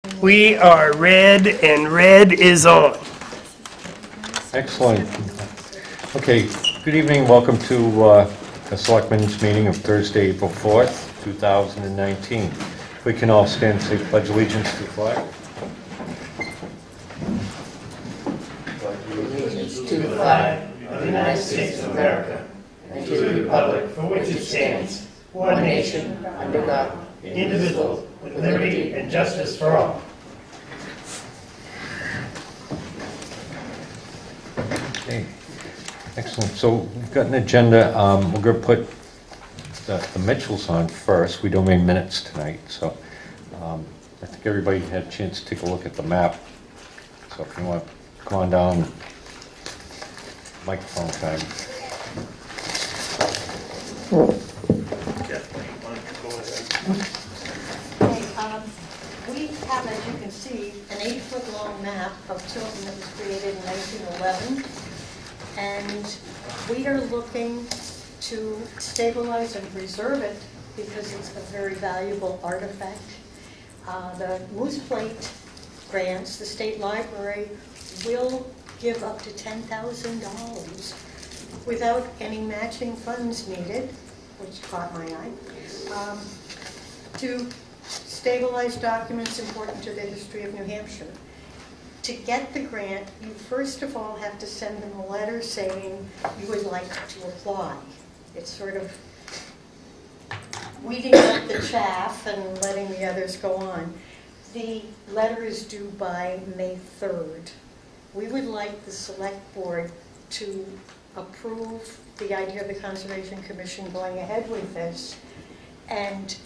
We are red, and red is on. Excellent. Okay, good evening. Welcome to the Selectmen's meeting of Thursday, April 4th, 2019. We can all stand and say pledge allegiance to the flag. Allegiance to the flag of the United States of America and to the republic for which it stands, one nation, under God, indivisible, with liberty and justice for all. Okay, excellent. So we've got an agenda. We're going to put the Mitchells on first. We don't make minutes tonight, so I think everybody had a chance to take a look at the map. So if you want to come on down, microphone time. We have, as you can see, an 8-foot-long map of Tilton that was created in 1911, and we are looking to stabilize and preserve it because it's a very valuable artifact. The Moose Plate grants, the state library will give up to $10,000 without any matching funds needed, which caught my eye, to stabilize documents important to the history of New Hampshire. To get the grant, you first of all have to send them a letter saying you would like to apply. It's sort of weeding out the chaff and letting the others go on. The letter is due by May 3rd. We would like the Select Board to approve the idea of the Conservation Commission going ahead with this, and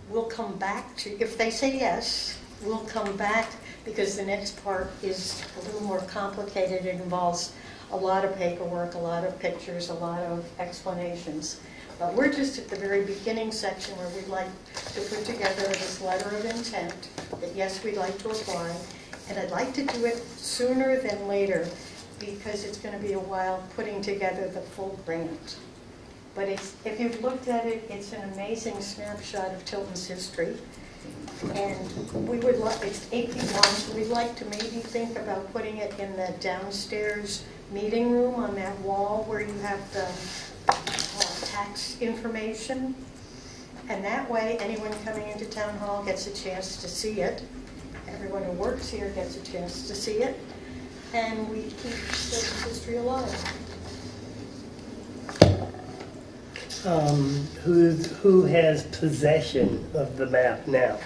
we'll come back to, if they say yes, we'll come back because the next part is a little more complicated. It involves a lot of paperwork, a lot of pictures, a lot of explanations. But we're just at the very beginning section where we'd like to put together this letter of intent that yes, we'd like to apply. And I'd like to do it sooner than later because it's going to be a while putting together the full grant. But if you've looked at it, it's an amazing snapshot of Tilton's history. And we would like, it's 8 feet long, so we'd like to maybe think about putting it in the downstairs meeting room on that wall where you have the tax information. And that way, anyone coming into Town Hall gets a chance to see it. Everyone who works here gets a chance to see it. And we keep Tilton's history alive. Who has possession of the map now?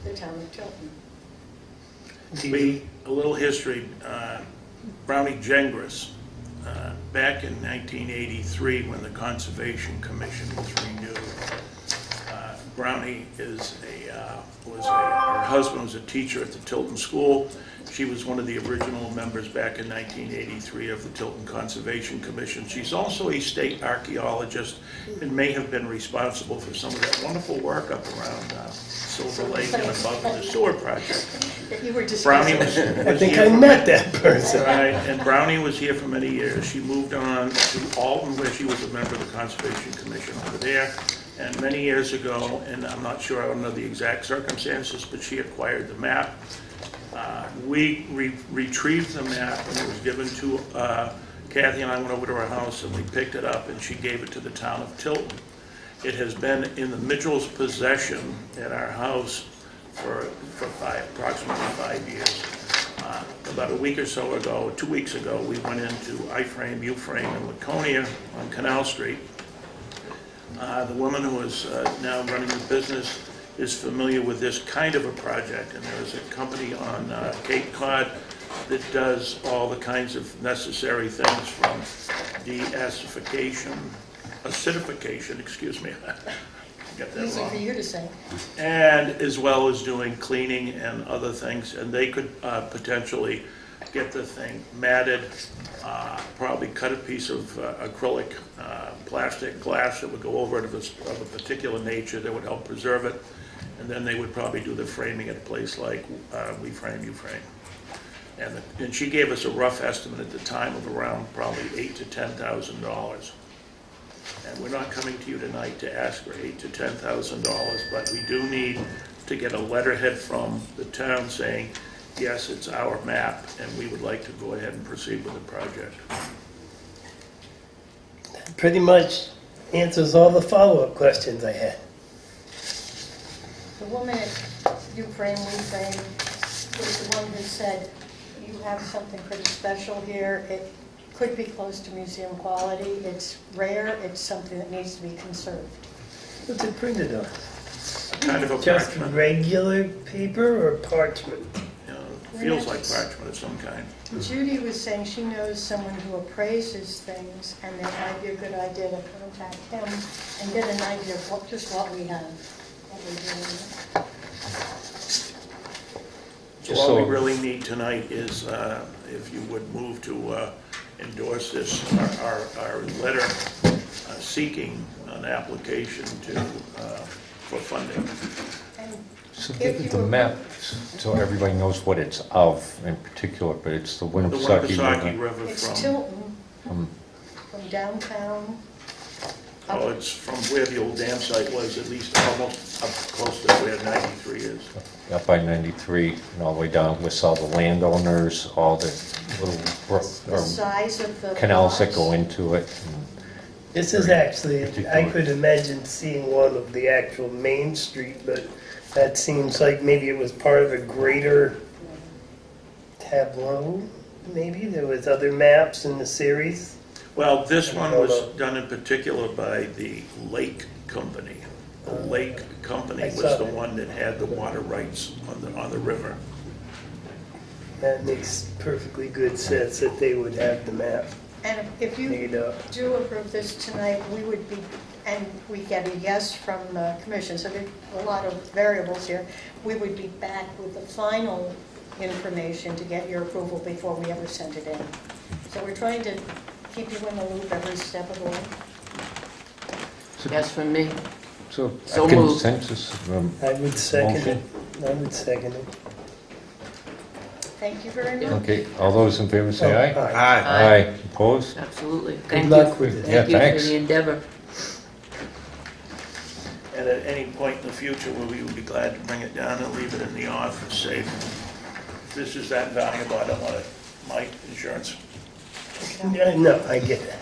The town of Tilton. A little history. Brownie Gengras, back in 1983 when the Conservation Commission was renewed, Brownie her husband was a teacher at the Tilton School. She was one of the original members back in 1983 of the Tilton Conservation Commission. She's also a state archaeologist and may have been responsible for some of that wonderful work up around Silver Lake and above in the sewer project. You were Brownie discussing. was I think here I for met that person. Right, and Brownie was here for many years. She moved on to Alton, where she was a member of the Conservation Commission over there. And many years ago, and I'm not sure, I don't know the exact circumstances, but she acquired the map. We retrieved the map, and it was given to Kathy, and I went over to her house, and we picked it up, and she gave it to the town of Tilton. It has been in the Mitchell's possession at our house for approximately 5 years. About a week or so ago, 2 weeks ago, we went into I-Frame, U-Frame in Laconia on Canal Street. The woman who is now running the business is familiar with this kind of a project, and there is a company on Cape Cod that does all the kinds of necessary things from acidification, excuse me, got that Easy wrong. for you to say. And as well as doing cleaning and other things, and they could potentially get the thing matted, probably cut a piece of acrylic plastic glass that would go over it of a particular nature that would help preserve it, and then they would probably do the framing at a place like We Frame, You Frame. And she gave us a rough estimate at the time of around probably $8,000 to $10,000. And we're not coming to you tonight to ask for $8,000 to $10,000, but we do need to to get a letterhead from the town saying, yes, it's our map, and we would like to go ahead and proceed with the project. Pretty much answers all the follow-up questions I had. The woman at Ukraine was the one who said, you have something pretty special here. It could be close to museum quality. It's rare. It's something that needs to be conserved. What's it printed on? Kind of a Just parchment. regular paper or parchment? You know, feels like parchment of some kind. Judy was saying she knows someone who appraises things, and it might be a good idea to contact him and get an idea of just what we have, what we're doing. So all we really need tonight is, if you would move to endorse this, our letter seeking an application for funding. And So if the you- map, so everybody knows what it's of in particular, but it's the The Winnipesaukee Winnipesaukee River. River It's from, Tilton, Um, from downtown. oh, it's from where the old dam site was, at least almost up close to where 93 is. Up by 93 and all the way down with all the landowners, all the little The size of the canals that lots. go into it. This is actually, I Particular. could imagine seeing one of the actual Main Street, but that seems like maybe it was part of a greater tableau, maybe? There was other maps in the series? Well, this one was done in particular by the Lake Company. The Lake Company I was saw the that. one that had the water rights on the river. That makes perfectly good sense that they would have the map And if you made up. do approve this tonight, we would be, and we get a yes from the commission, so there's a lot of variables here, we would be back with the final information to get your approval before we ever send it in. So we're trying to keep you in the loop every step of the way. Yes, from me. So So a moved. consensus, I would second it. motion. I would second it. Thank you very much. Okay, all those in favor say aye. Aye. Aye. Opposed? Absolutely. Good Thank luck you. with it. Yeah, Thank you thanks. for the endeavor. And at any point in the future, we would be glad to bring it down and leave it in the office safe. If this is that valuable, I don't want it, my insurance. Yeah, no, I get that.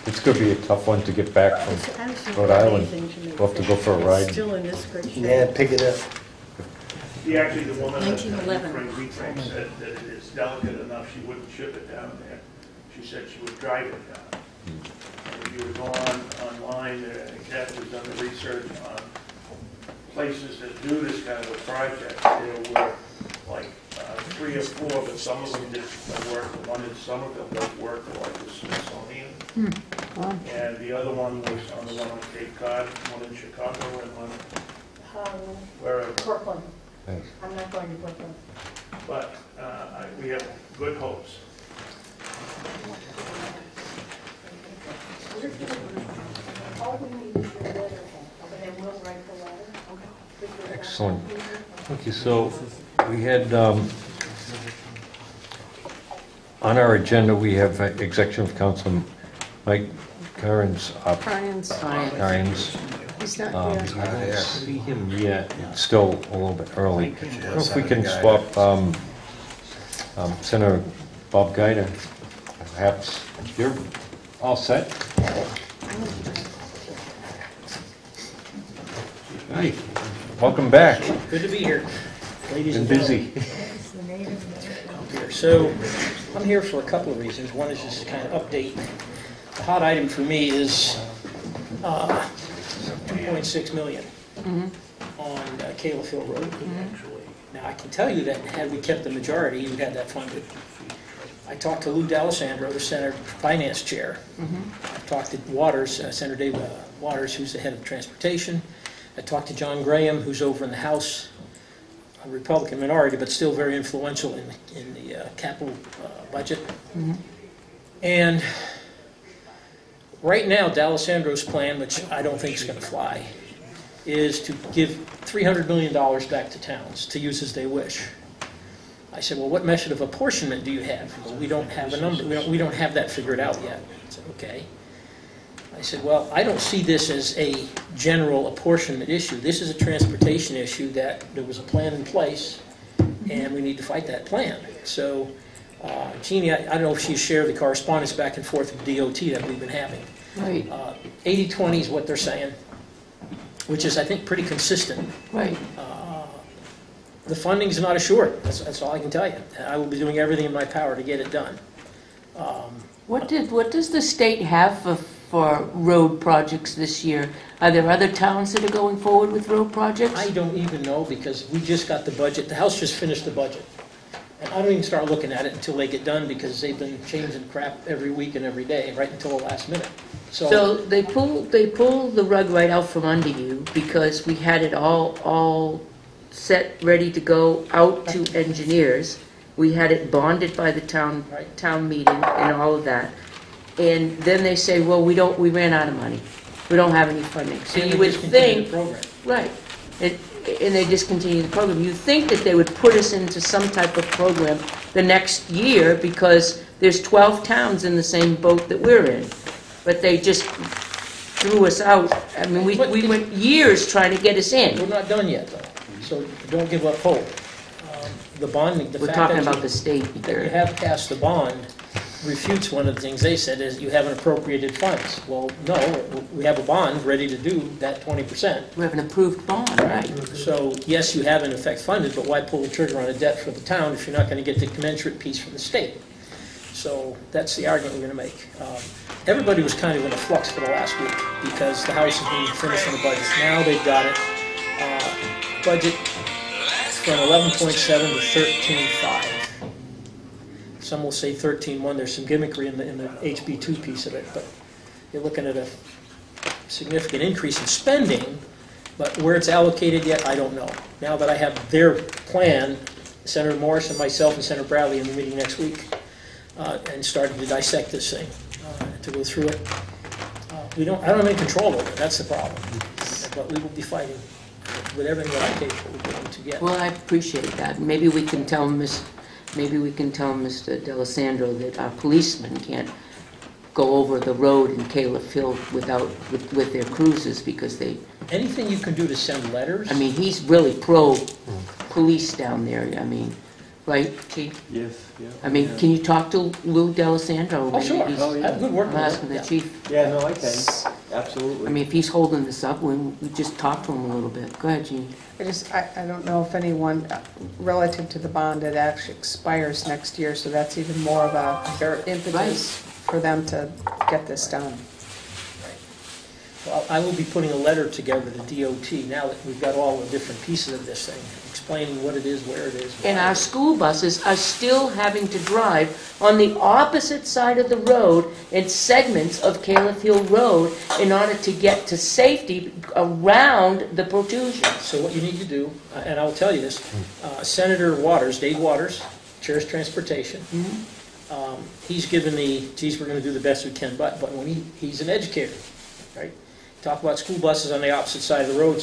It's gonna be a tough one to get back It's from absolutely Rhode Island. amazing to me. We'll have to go for a ride. It's still in this great shape. Yeah, pick it up. Actually, the woman that 1911. Ukraine said that it is delicate enough, she wouldn't ship it down there. She said she would drive it down. And if you were to go online, Jeff has done the research on places that do this kind of a project. There were like 3 or 4, but some of them did work. The one in Somerville does work for like the Smithsonian. And the other one was on the one on Cape Cod, one in Chicago, and one wherever. Brooklyn. Thanks. I'm not going to Brooklyn. But we have good hopes. All we need is your letterhead, and then we'll write the letter. Excellent. Okay, so we had, on our agenda, we have Executive Council Mike Curran's up. Brian's, Curran's. he's not I here. don't see him yet. It's still a little bit early. I don't know if we can swap Senator Bob Guida. Perhaps you're all set? Hi, welcome back. Good to be here, ladies Been and busy. gentlemen. So, I'm here for a couple of reasons. One is just to kind of update. The hot item for me is 2.6 million on Caleb Hill Road. Now, I can tell you that had we kept the majority, you'd have that funded. I talked to Lou D'Alessandro, the Senate Finance Chair. I talked to Waters, Senator Dave Waters, who's the head of transportation. I talked to John Graham, who's over in the House, a Republican minority, but still very influential in the capital budget. And right now, D'Alessandro's plan, which I don't think is going to fly, is to give $300 million back to towns to use as they wish. I said, well, what method of apportionment do you have? Well, we don't have a number. We don't have that figured out yet. I said, okay. I said, well, I don't see this as a general apportionment issue. This is a transportation issue that there was a plan in place, and we need to fight that plan. So, Jeannie, I don't know if she shared the correspondence back and forth with DOT that we've been having. Right, 80-20 is what they're saying, which is, I think, pretty consistent. right. The funding's not assured. That's all I can tell you. I will be doing everything in my power to get it done. What does the state have for road projects this year? Are there other towns that are going forward with road projects? I don't even know, because we just got the budget. The House just finished the budget. And I don't even start looking at it until they get done, because they've been changing crap every week and every day, right until the last minute. So they pull the rug right out from under you, because we had it all set, ready to go out to engineers. We had it bonded by the town meeting and all of that. And then they say, well, we ran out of money. We don't have any funding. So you would think, right, and they discontinue the program. You think that they would put us into some type of program the next year, because there's 12 towns in the same boat that we're in. But they just threw us out. I mean, we went years trying to get us in. We're not done yet, though, so don't give up hope. The bonding, We're talking about the state that you here. have passed the bond refutes one of the things they said is you haven't appropriated funds. Well, no, we have a bond ready to do that 20%. We have an approved bond, right? So, yes, you have in effect funded, but why pull the trigger on a debt for the town if you're not going to get the commensurate piece from the state? So that's the argument we're going to make. Everybody was kind of in a flux for the last week, because the House has been finishing the budget. Now they've got it. Budget from 11.7 to 13.5. Some will say 13.1. There's some gimmickry in the HB2 piece of it, but you're looking at a significant increase in spending, but where it's allocated yet, I don't know. Now that I have their plan, Senator Morris and myself and Senator Bradley in the meeting next week, and starting to dissect this thing, to go through it. I don't have any control over it. That's the problem. But we will be fighting with everything that I'm capable to get. Well, I appreciate that. Maybe we can tell Mr. D'Alessandro that our policemen can't go over the road in Caleb Hill with their cruisers, because they... Anything you can do to send letters? I mean, he's really pro-police down there, I mean, right, Chief? Yes, yeah. I mean, can you talk to Lou D'Alessandro? Oh, sure. Oh, yeah. I have good work I'm with asking him. the chief. Yeah, no, I can, absolutely. I mean, if he's holding this up, we just talk to him a little bit. Go ahead, Jean. I don't know if anyone, relative to the bond, it actually expires next year, so that's even more of a impetus for them to get this done. Well, I will be putting a letter together to DOT now that we've got all the different pieces of this thing, explaining what it is, where it is. And our school buses are still having to drive on the opposite side of the road in segments of Caleb Hill Road in order to get to safety around the protrusion. So what you need to do, and I'll tell you this, Senator Waters, Dave Waters, chairs transportation, he's given geez, we're going to do the best we can, but when he's an educator, right? Talk about school buses on the opposite side of the road,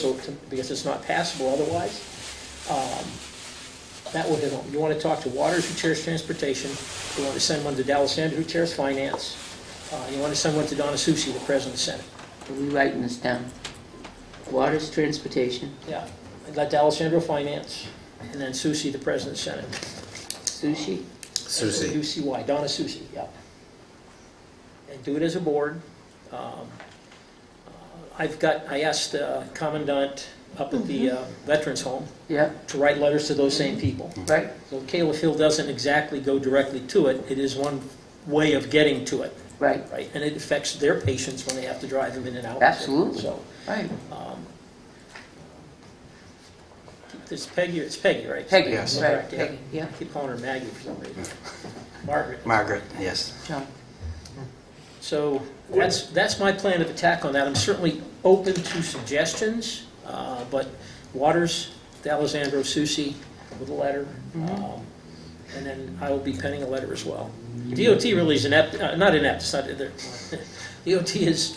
because it's not passable otherwise. That will hit home. You want to talk to Waters, who chairs transportation. You want to send one to D'Alessandro, who chairs finance. You want to send one to Donna Susi, the president of the Senate. Are we writing this down? Waters, transportation. Yeah. Let D'Alessandro finance, and then Susi, the president of the Senate. Sushi? Susi. U-C-Y, Donna Susi, yeah. And do it as a board. I asked the commandant up at the Veterans Home Yeah, to write letters to those same people. right. So Caleb Hill doesn't exactly go directly to it. It is one way of getting to it, Right, right? And it affects their patients when they have to drive them in and out. Absolutely. So, right. it's Peggy, right? Peggy, Yes. right, Correct, yeah. Peggy, yeah. I keep calling her Maggie for some reason. Margaret. Margaret, yes. John. So that's my plan of attack on that. I'm certainly open to suggestions, but Waters, D'Alessandro, Susi with a letter, and then I will be penning a letter as well. DOT really is not inept. It's not. DOT is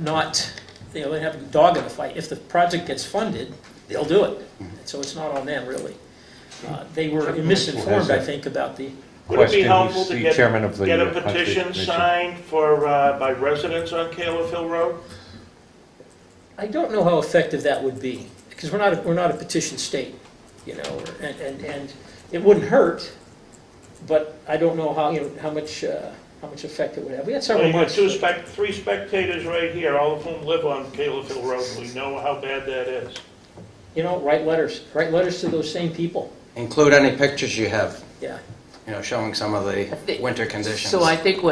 not. They have a dog in the fight. If the project gets funded, they'll do it. So it's not on them really. They were misinformed, I think, about the Would it be question, helpful who's to the chairman of the get a Conservation petition Commission. signed for, by residents on Caleb Hill Road? I don't know how effective that would be, because we're not a petition state, you know, and it wouldn't hurt, but I don't know how, you know, how much effect it would have. We had Well, several you got months. three spectators right here, all of whom live on Caleb Hill Road, and we know how bad that is. You know, write letters to those same people, Include any pictures you have, yeah. you know, showing some of the winter conditions. So I think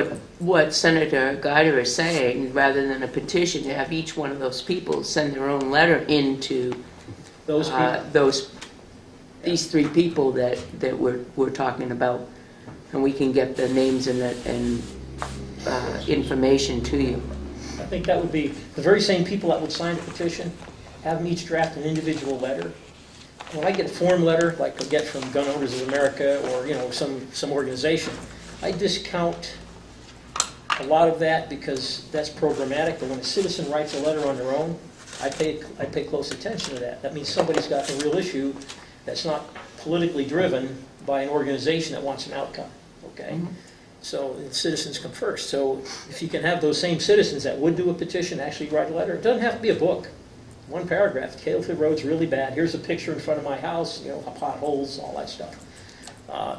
what Senator Guyder is saying, rather than a petition, to have each one of those people send their own letter into Those people. these three people that we're talking about, and we can get the names and information to you. I think that would be the very same people that would sign the petition, have them each draft an individual letter. When I get a form letter, like I get from Gun Owners of America or, you know, some organization, I discount a lot of that because that's programmatic, but when a citizen writes a letter on their own, I pay close attention to that. That means somebody's got a real issue that's not politically driven by an organization that wants an outcome, okay? Mm-hmm. So citizens come first. So if you can have those same citizens that would do a petition actually write a letter, it doesn't have to be a book. One paragraph, Caleb Hill Road's really bad. Here's a picture in front of my house, you know, potholes, all that stuff.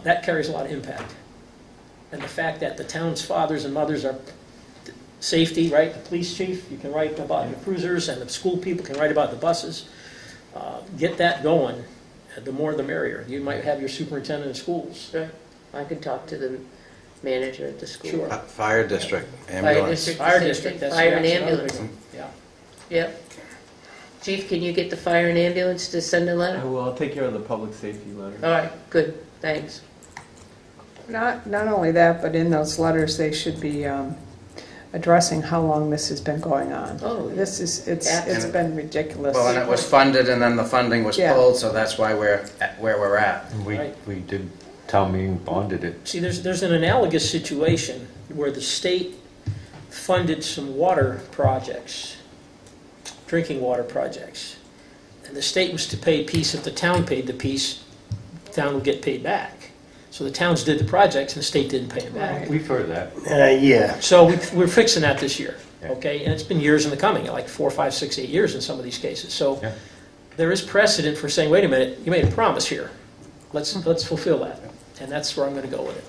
That carries a lot of impact. And the fact that the town's fathers and mothers are safety, right? The police chief, you can write about the cruisers, and the school people can write about the buses. Get that going. The more the merrier. You might have your superintendent of schools. Right. I can talk to the manager at the school. Sure. Fire district, Fire ambulance. district, Fire same district, thing. that's Fire and another ambulance. big one. Yeah. Yep. Chief, can you get the fire and ambulance to send a letter? Well, I'll take care of the public safety letter. All right, good, thanks. Not only that, but in those letters, they should be addressing how long this has been going on. Oh, It's been ridiculous. Well, and it was funded and then the funding was Yeah. pulled, so that's why we're at where we're at. And Right. we did, town meeting bonded it. See, there's an analogous situation where the state funded some water projects, drinking water projects. And the state was to pay a piece. If the town paid the piece, the town would get paid back. So the towns did the projects and the state didn't pay them back. Right. We've heard that. Yeah. So we're fixing that this year, Yeah. okay? And it's been years in the coming, like 4, 5, 6, 8 years in some of these cases. So Yeah. there is precedent for saying, wait a minute, you made a promise here. Let's fulfill that. And that's where I'm going to go with it.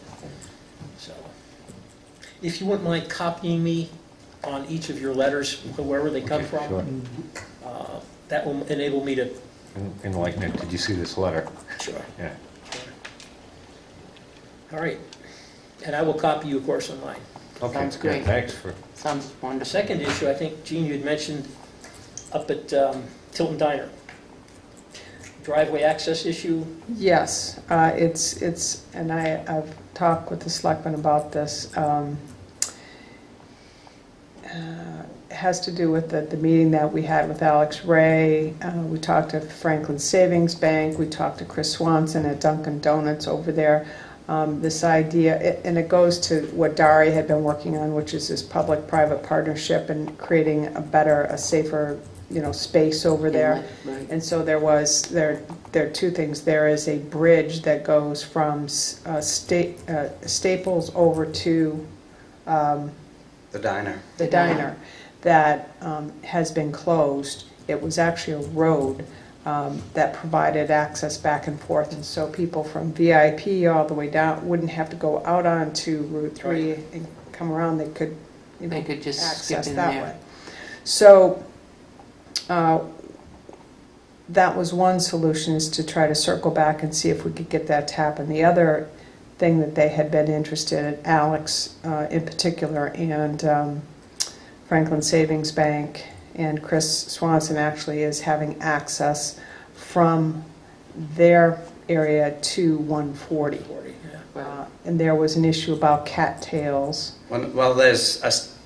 So if you wouldn't mind copying me on each of your letters, wherever they come Okay, from, sure. that will enable me to, Enlighten it. Did you see this letter? sure. Yeah. All right. And I will copy you, of course, on mine. Okay, Sounds good. great. Thanks for, Sounds The wonderful. second issue, I think, Gene, you had mentioned up at Tilton Diner. Driveway access issue. Yes, it's, and I've talked with the selectmen about this. It has to do with the meeting that we had with Alex Ray. We talked to Franklin Savings Bank. We talked to Chris Swanson at Dunkin' Donuts over there. This idea, and it goes to what Dari had been working on, which is this public-private partnership and creating a safer, space over there. Right. And so there are two things. There is a bridge that goes from Staples over to The diner. the diner that has been closed. It was actually a road that provided access back and forth, and so people from VIP all the way down wouldn't have to go out onto Route 3 and come around. They could, They could just skip access in that there. way. So that was one solution, is to try to circle back and see if we could get that to happen. The other thing that they had been interested in, Alex in particular, and Franklin Savings Bank and Chris Swanson actually, is having access from their area to 140. 40, yeah. And there was an issue about cattails. Well,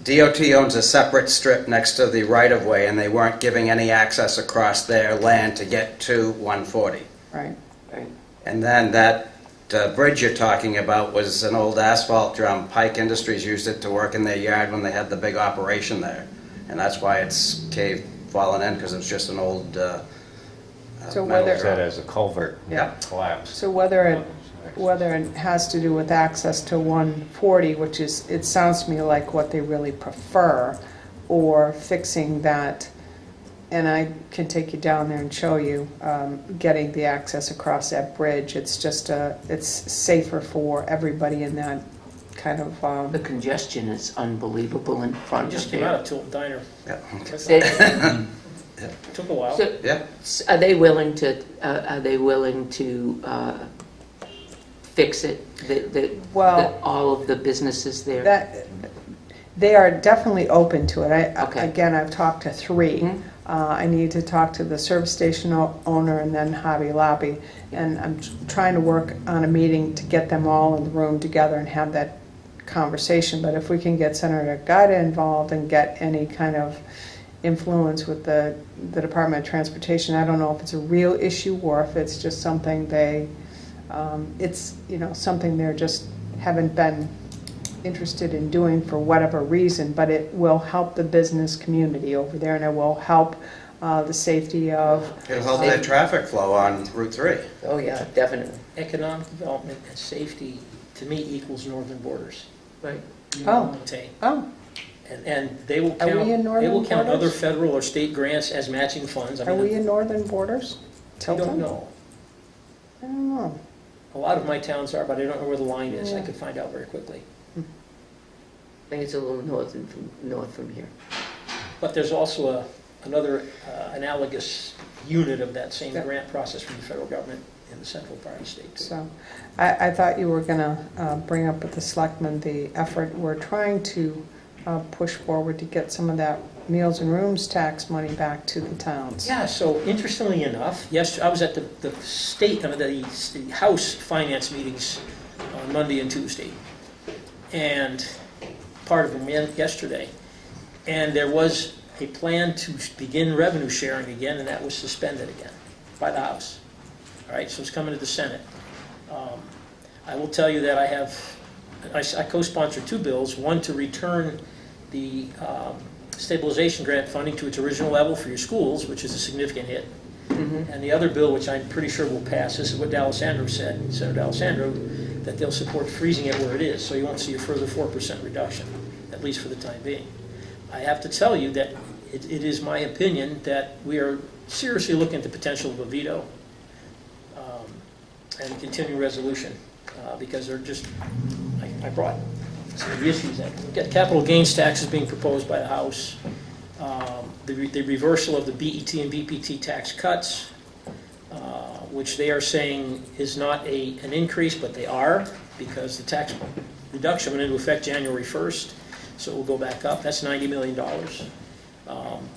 DOT owns a separate strip next to the right-of-way, and they weren't giving any access across their land to get to 140. Right. And then that bridge you're talking about was an old asphalt drum. Pike Industries used it to work in their yard when they had the big operation there. And that's why it's fallen in, because it was just an old So That whether, as a culvert Yeah. collapse. so whether it has to do with access to 140, which is, it sounds to me like what they really prefer, or fixing that, and I can take you down there and show you, getting the access across that bridge. It's just it's safer for everybody in that kind of, The congestion is unbelievable in I front just of came out there. of Tilton Diner. Yeah. It took a while. So, Yeah. are they willing to fix it, Well, all of the businesses there? that, they are definitely open to it. Okay. Again, I've talked to 3. Mhm. I need to talk to the service station owner and then Hobby Lobby. And I'm trying to work on a meeting to get them all in the room together and have that conversation. But if we can get Senator Guida involved and get any kind of influence with the Department of Transportation, I don't know if it's a real issue or if it's just something it's, something they're just haven't been interested in doing for whatever reason, but it will help the business community over there, and it will help the safety of... It'll help their traffic flow on Route 3. Oh, yeah, definitely. Economic development and safety, to me, equals northern borders. Right. You Oh. maintain. Oh, And they will Are we count, in northern they will count other borders? federal or state grants as matching funds. I are mean, we in northern borders? I Tilton? don't know. I don't know. A lot of my towns are, but I don't know where the line is. I Yeah. could find out very quickly. I think it's a little north from here. But there's also another analogous unit of that same Yeah. grant process from the federal government in the central part of the state. So, I thought you were going to bring up with the selectmen the effort we're trying to push forward to get some of that meals and rooms tax money back to the towns. Yeah, so interestingly enough, yes, I was at the House finance meetings on Monday and Tuesday, and part of them yesterday. And there was a plan to begin revenue sharing again, and that was suspended again by the House. All right, so it's coming to the Senate. I will tell you that I co-sponsored 2 bills, one to return the stabilization grant funding to its original level for your schools, which is a significant hit. And the other bill, which I'm pretty sure will pass, this is what D'Alessandro said, Senator D'Alessandro, that they'll support freezing it where it is, so you won't see a further 4% reduction, at least for the time being. I have to tell you that it is my opinion that we are seriously looking at the potential of a veto and a continuing resolution, because they're just, I brought some of the issues that, capital gains tax is being proposed by the House, the reversal of the BET and BPT tax cuts, which they are saying is not an increase, but they are, because the tax reduction went into effect January 1st, so it will go back up. That's $90 million. And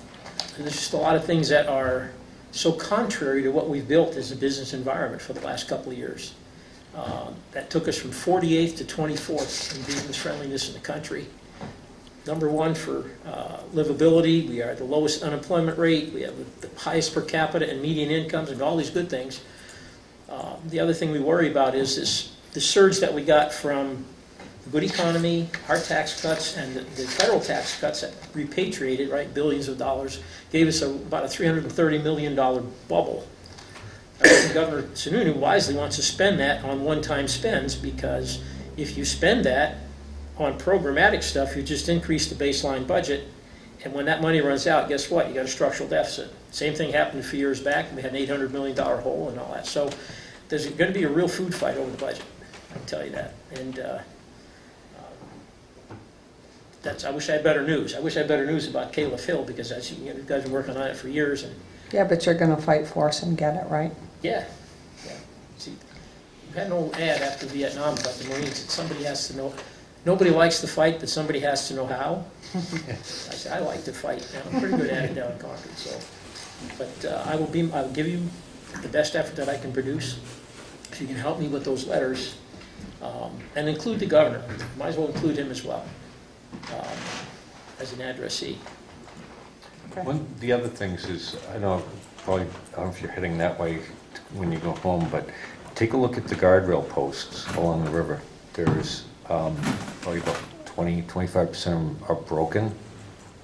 there's just a lot of things that are so contrary to what we've built as a business environment for the last couple of years. That took us from 48th to 24th in business friendliness in the country. Number 1 for livability. We are the lowest unemployment rate. We have the highest per capita and median incomes and all these good things. The other thing we worry about is the surge that we got from the good economy, our tax cuts, and the federal tax cuts that repatriated, right, billions of dollars, gave us about a $330 million bubble. Governor Sununu wisely wants to spend that on one-time spends, because if you spend that on programmatic stuff, you just increase the baseline budget, and when that money runs out, guess what? You got a structural deficit. Same thing happened a few years back. We had an $800 million hole and all that. So there's going to be a real food fight over the budget. I can tell you that. And I wish I had better news. I wish I had better news about Caleb Hill, because as you guys have been working on it for years. And Yeah, but you're going to fight for us and get it, right? yeah. See, you had an old ad after Vietnam about the Marines. Somebody has to know. Nobody likes to fight, but somebody has to know how. I said, I like to fight. I'm pretty good at it down in Concord. So, but I will give you the best effort that I can produce. If you can help me with those letters, and include the governor. Might as well include him as well, as an addressee. Okay. One of the other things is, I don't know if you're heading that way when you go home, but take a look at the guardrail posts along the river. There's probably about 20-25% of them are broken,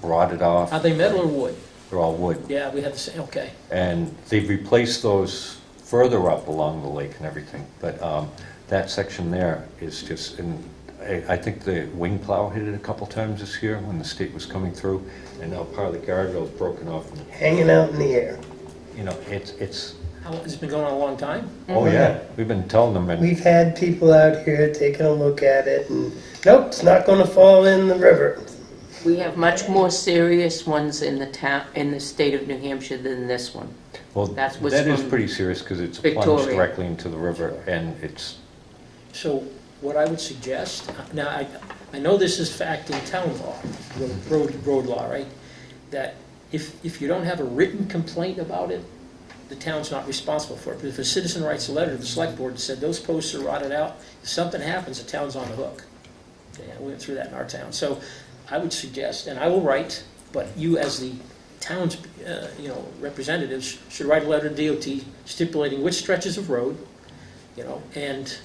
rotted off. Are they metal or wood? They're all wood. Yeah, we had the same, okay. And they've replaced those further up along the lake and everything. But that section there is just, and I think the wing plow hit it a couple times this year when the state was coming through. And now part of the guardrail's broken off. And, Hanging out in the air. you know, it's, How, has it been going on a long time? oh yeah, we've been telling them. And We've had people out here taking a look at it, and nope, it's not going to fall in the river. We have much more serious ones in the town, in the state of New Hampshire than this one. well, That was that is from pretty serious because it's a plunge Victoria. directly into the river, and it's, So what I would suggest, now I know this is fact in town law, road law, right? That if you don't have a written complaint about it, the town's not responsible for it. But if a citizen writes a letter to the select board and said, those posts are rotted out, if something happens, the town's on the hook. Yeah, we went through that in our town. So I would suggest, and I will write, but you as the town's representatives should write a letter to DOT stipulating which stretches of road, and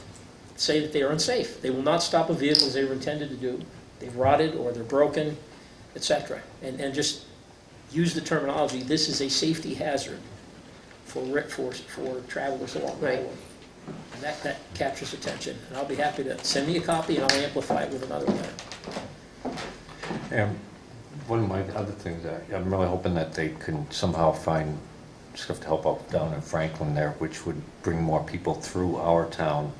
say that they are unsafe. They will not stop a vehicle as they were intended to do. They've rotted or they're broken, etc. And just use the terminology, this is a safety hazard for travelers along the Right. highway. And that captures attention. And I'll be happy to send me a copy and I'll amplify it with another letter. and one of my other things, I'm really hoping that they can somehow find stuff to help out down in Franklin there, which would bring more people through our town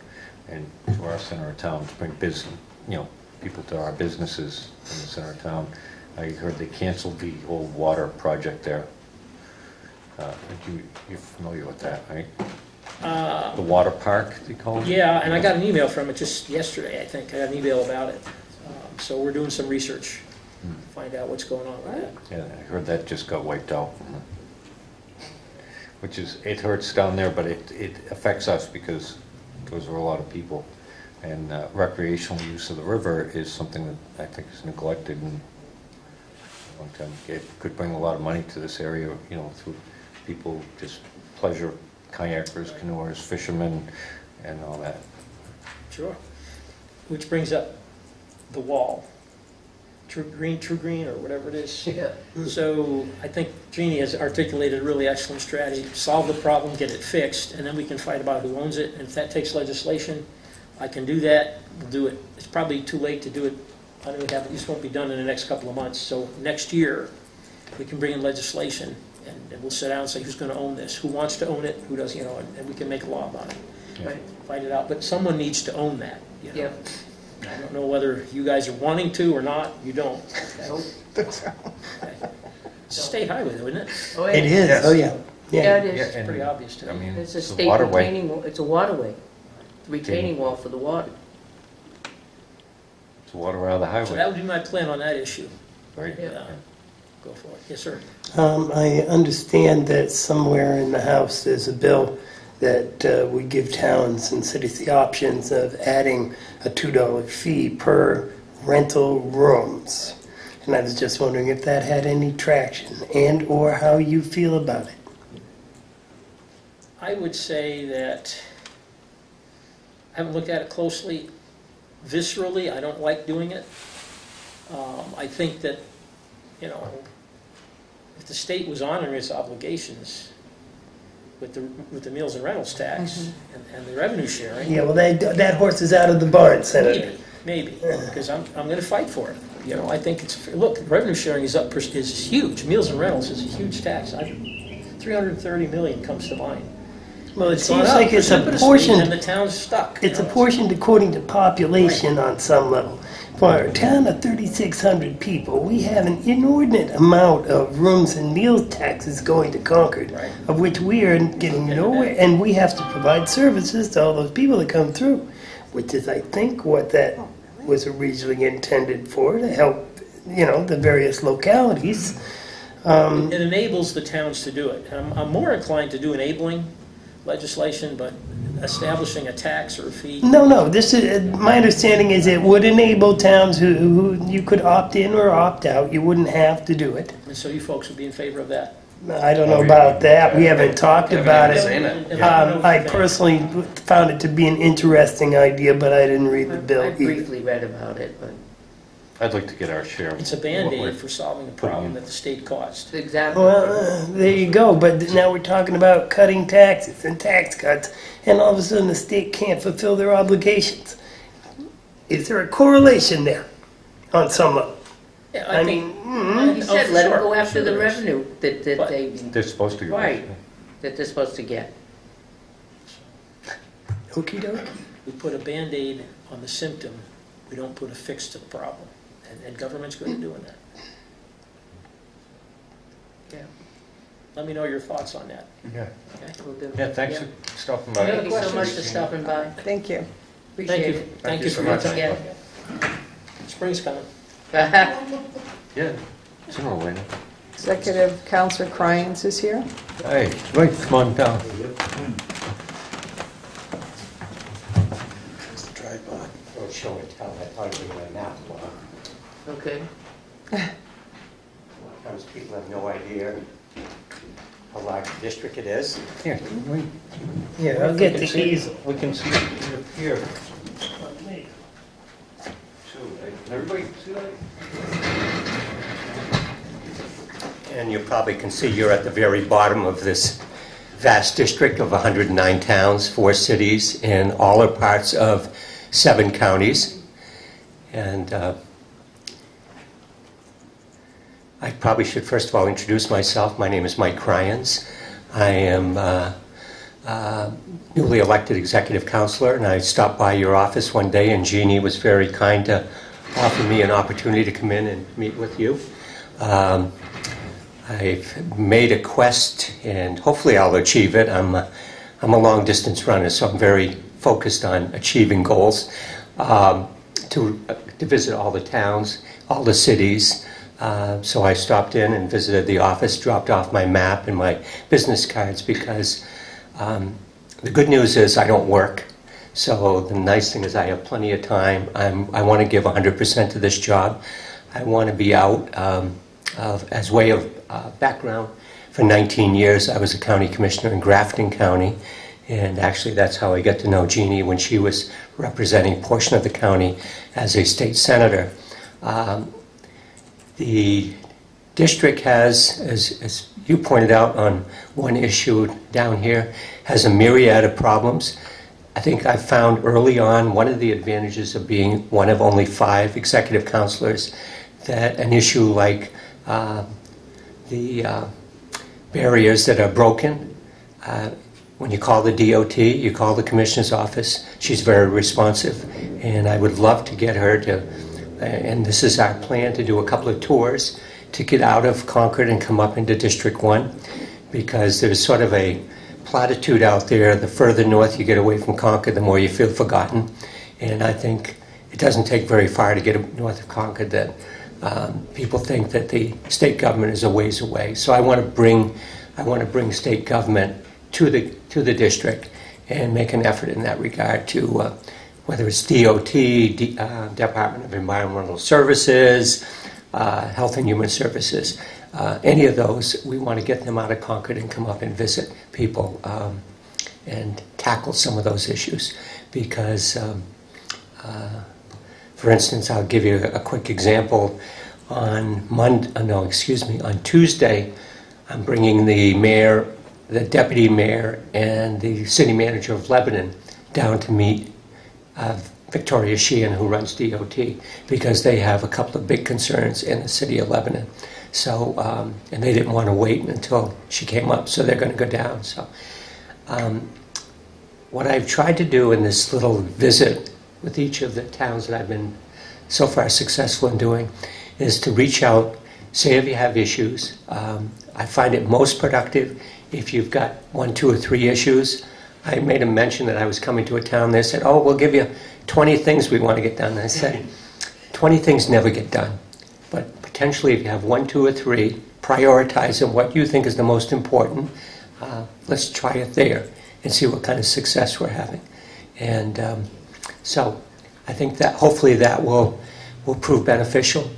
and to our center of town, to bring business, people to our businesses in the center of town. I heard they canceled the whole water project there. You're familiar with that, right? The water park, they call it? Yeah, and I got an email from it just yesterday, I think. I got an email about it. So we're doing some research to find out what's going on with that. Yeah, I heard that just got wiped out. Which is, it hurts down there, but it affects us because those are a lot of people. And recreational use of the river is something that I think is neglected and a long time. It could bring a lot of money to this area, through people, just pleasure, kayakers, canoers, fishermen, and all that. Sure. Which brings up the wall. True Green, or whatever it is. Yeah. So I think Jeannie has articulated a really excellent strategy. Solve the problem, get it fixed, and then we can fight about who owns it. And if that takes legislation, I can do that. We'll do it. It's probably too late to do it. I don't have it. This won't be done in the next couple of months. So next year, we can bring in legislation, and we'll sit down and say who's going to own this, who wants to own it, who does, and we can make a law about it. Yeah. Fight it out. But someone needs to own that. Yep. I don't know whether you guys are wanting to or not. You don't. Okay. It's a state highway, though, isn't it? Oh, It is, Yes. oh yeah. Yeah, it Yeah, is. and, Pretty obvious to I me. mean, It's a it's a state waterway. retaining, it's a waterway. Retaining wall for the water. It's water out of the So highway, that would be my plan on that issue. right? Yeah. Go for it. Yes, sir. I understand that somewhere in the House there's a bill that would give towns and cities the options of adding a $2 fee per rental rooms. And I was just wondering if that had any traction and or how you feel about it. I would say that I haven't looked at it closely. Viscerally, I don't like doing it. I think that, if the state was honoring its obligations with the meals and rentals tax and the revenue sharing, Yeah, well, that horse is out of the barn, Senator. maybe, because I'm going to fight for it. I think look, revenue sharing is huge. Meals and rentals is a huge tax. 330 million comes to mind. Well, it It's gone seems up like it's precipitously, and apportioned. the town's stuck. It's apportioned according to population on some level. For a town of 3,600 people, we have an inordinate amount of rooms and meals taxes going to Concord, Right. of which we are getting nowhere, and we have to provide services to all those people that come through, which is, I think, what that was originally intended for, to help, the various localities. It enables the towns to do it. And I'm more inclined to do enabling legislation, but establishing a tax or a fee. No, this is, my understanding is it would enable towns who you could opt in or opt out. You wouldn't have to do it. And so you folks would be in favor of that. I don't know about that. We haven't talked about it. Seen it. And I personally found it to be an interesting idea, but I didn't read the bill I either. briefly read about it, but I'd like to get our share. It's a What we're Band-Aid for solving the putting problem in. that the state caused. Exactly. Well, there you go. But now we're talking about cutting taxes and tax cuts, and all of a sudden the state can't fulfill their obligations. Is there a correlation there on some level? Yeah, I think- mean, He said, let them sure, go after sure the there is. revenue that But- they, They're supposed to go. right, that they're supposed to get. okie dokie. We put a Band-Aid on the symptom, we don't put a fix to the problem. And government's good at doing that. Yeah. Let me know your thoughts on that. Yeah. Okay? We'll do. Yeah, thanks Yeah. for stopping by. Thank you so much for stopping by. Thank you. Thank Appreciate you. it. Thank you so for your much. time. Yeah. Spring's coming. Yeah, sooner or later. Executive Counselor Cryans is here. Hey, right, come on down. Or show and tell, I thought it was my map. Okay. Sometimes people have no idea how large a district it is. Here, wait. Yeah, I'll get We can the see- easel. We can see it here. So, everybody see that? And you probably can see you're at the very bottom of this vast district of 109 towns, 4 cities, and all are parts of 7 counties. And I probably should first of all introduce myself. My name is Mike Cryans. I am newly elected executive counselor, and I stopped by your office one day, and Jeannie was very kind to offer me an opportunity to come in and meet with you. I've made a quest, and hopefully I'll achieve it. I'm a long-distance runner, so I'm very focused on achieving goals. To visit all the towns, all the cities. So I stopped in and visited the office, dropped off my map and my business cards because the good news is I don't work. So the nice thing is I have plenty of time. I want to give 100% to this job. I want to be out as way of background. For 19 years, I was a county commissioner in Grafton County. And actually, that's how I got to know Jeannie when she was representing a portion of the county as a state senator. The district has, as you pointed out on one issue down here, has a myriad of problems. I think I found early on one of the advantages of being one of only 5 executive counselors that an issue like the barriers that are broken, when you call the DOT, you call the Commissioner's office, she's very responsive. And I would love to get her to, and this is our plan, to do a couple of tours to get out of Concord and come up into District 1, because there's sort of a platitude out there, the further north you get away from Concord, the more you feel forgotten. And I think it doesn't take very far to get north of Concord that people think that the state government is a ways away. So I want to bring state government to the district and make an effort in that regard to whether it's DOT, Department of Environmental Services, Health and Human Services, any of those, we want to get them out of Concord and come up and visit people and tackle some of those issues. Because, for instance, I'll give you a quick example. On Tuesday, I'm bringing the mayor, the deputy mayor, and the city manager of Lebanon down to meet Victoria Sheehan, who runs DOT, because they have a couple of big concerns in the city of Lebanon. So, and they didn't want to wait until she came up, so they're going to go down. So, what I've tried to do in this little visit with each of the towns that I've been so far successful in doing is to reach out, say if you have issues. I find it most productive if you've got 1, 2, or 3 issues. I made a mention that I was coming to a town. They said, "Oh, we'll give you 20 things we want to get done." And I said, 20 things never get done. But potentially if you have 1, 2, or 3, prioritize them, what you think is the most important. Let's try it there and see what kind of success we're having. And so I think that hopefully that will prove beneficial.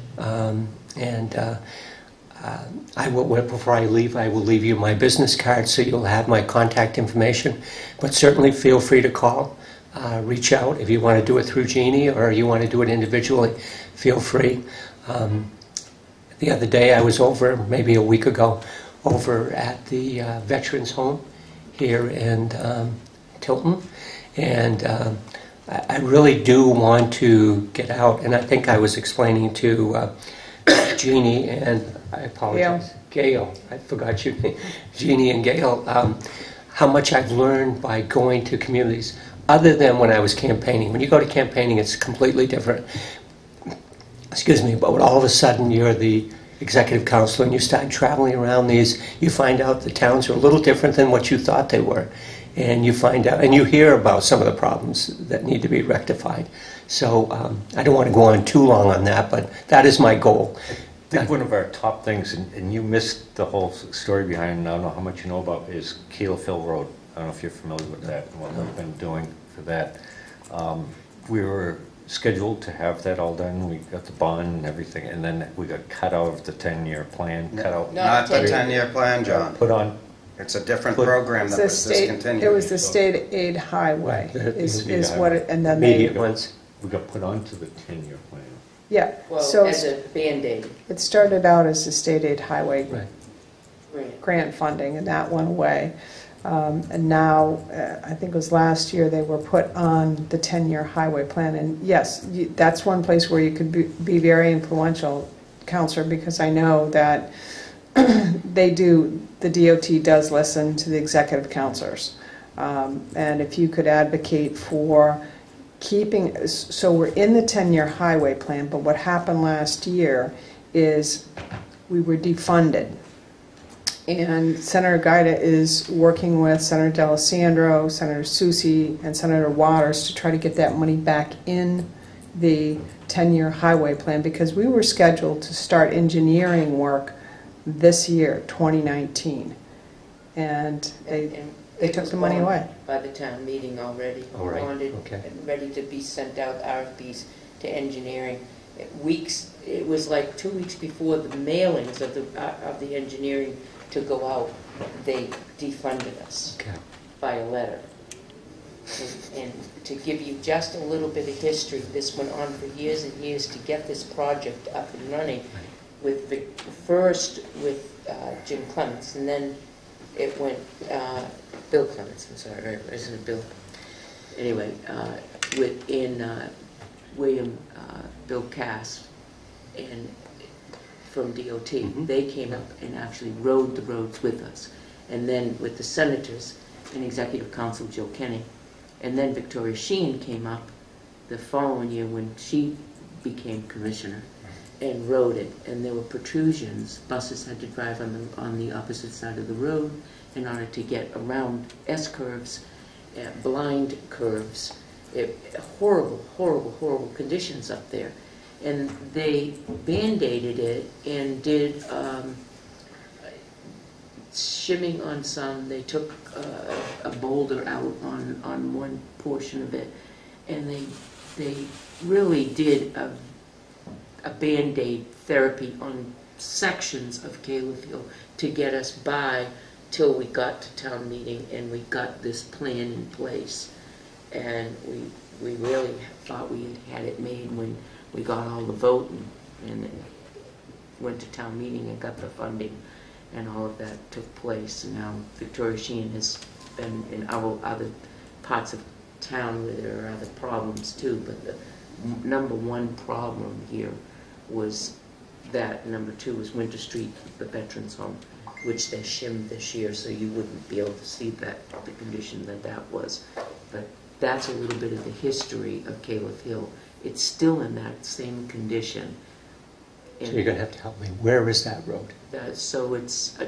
Before I leave, I will leave you my business card so you'll have my contact information. But certainly feel free to call. reach out. If you want to do it through Jeannie or you want to do it individually, feel free. The other day I was over, maybe a week ago, over at the Veterans Home here in Tilton, and I really do want to get out, and I think I was explaining to Jeannie and, I apologize, Gail, I forgot your name, Jeannie and Gail, how much I've learned by going to communities, other than when I was campaigning. When you go to campaigning, it's completely different. Excuse me, but when all of a sudden you're the executive council and you start traveling around these, you find out the towns are a little different than what you thought they were. And you find out, and you hear about some of the problems that need to be rectified. So I don't want to go on too long on that, but that is my goal. I think one of our top things, and you missed the whole story behind it, and I don't know how much you know about, is Keelfield Road. I don't know if you're familiar with that and what we've been doing for that. We were scheduled to have that all done. We got the bond and everything, and then we got cut out of the 10-year plan. Cut out. Not the 10-year plan, John. Put on. It's a different program that was discontinued. It was the state aid highway, is what it, and then Immediate ones. We got put onto the 10-year plan. yeah. Well, So as a Band-Aid. it started out as the state aid highway Right. grant funding, and that went away. And now, I think it was last year, they were put on the 10-year highway plan. And yes, that's one place where you could be very influential, Counselor, because I know that the DOT does listen to the executive counselors. And if you could advocate for keeping, so we're in the 10-year highway plan, but what happened last year is we were defunded. And Senator Guida is working with Senator D'Alessandro, Senator Susi, and Senator Waters to try to get that money back in the 10-year highway plan, because we were scheduled to start engineering work this year, 2019. And they took the money away. By the town meeting already. All right, Bonded okay. and ready to be sent out, RFPs to engineering. It was like 2 weeks before the mailings of the engineering to go out, they defunded us by a letter. And to give you just a little bit of history, this went on for years and years to get this project up and running. First with Jim Clements, and then it went Bill Clements. I'm sorry, isn't it Bill? Anyway, William Bill Cass and from DOT, they came up and actually rode the roads with us, and then with the senators and Executive Council Joe Kenny, and then Victoria Sheen came up the following year when she became commissioner and rode it, and there were protrusions. Buses had to drive on the opposite side of the road in order to get around S-curves, blind curves, horrible, horrible, horrible conditions up there. And they band-aided it and did shimming on some. They took a boulder out on one portion of it, and they really did a Band-Aid therapy on sections of Caleb to get us by till we got to town meeting and we got this plan in place. And we really thought we had it made when we got all the vote and went to town meeting and got the funding, and all of that took place. And now Victoria Sheen has been in other parts of town where there are other problems too, but the number one problem here was that. Number two was Winter Street, the Veterans Home, which they shimmed this year, so you wouldn't be able to see the condition that was. But that's a little bit of the history of Caleb Hill. It's still in that same condition. So you're going to have to help me. Where is that road? So it's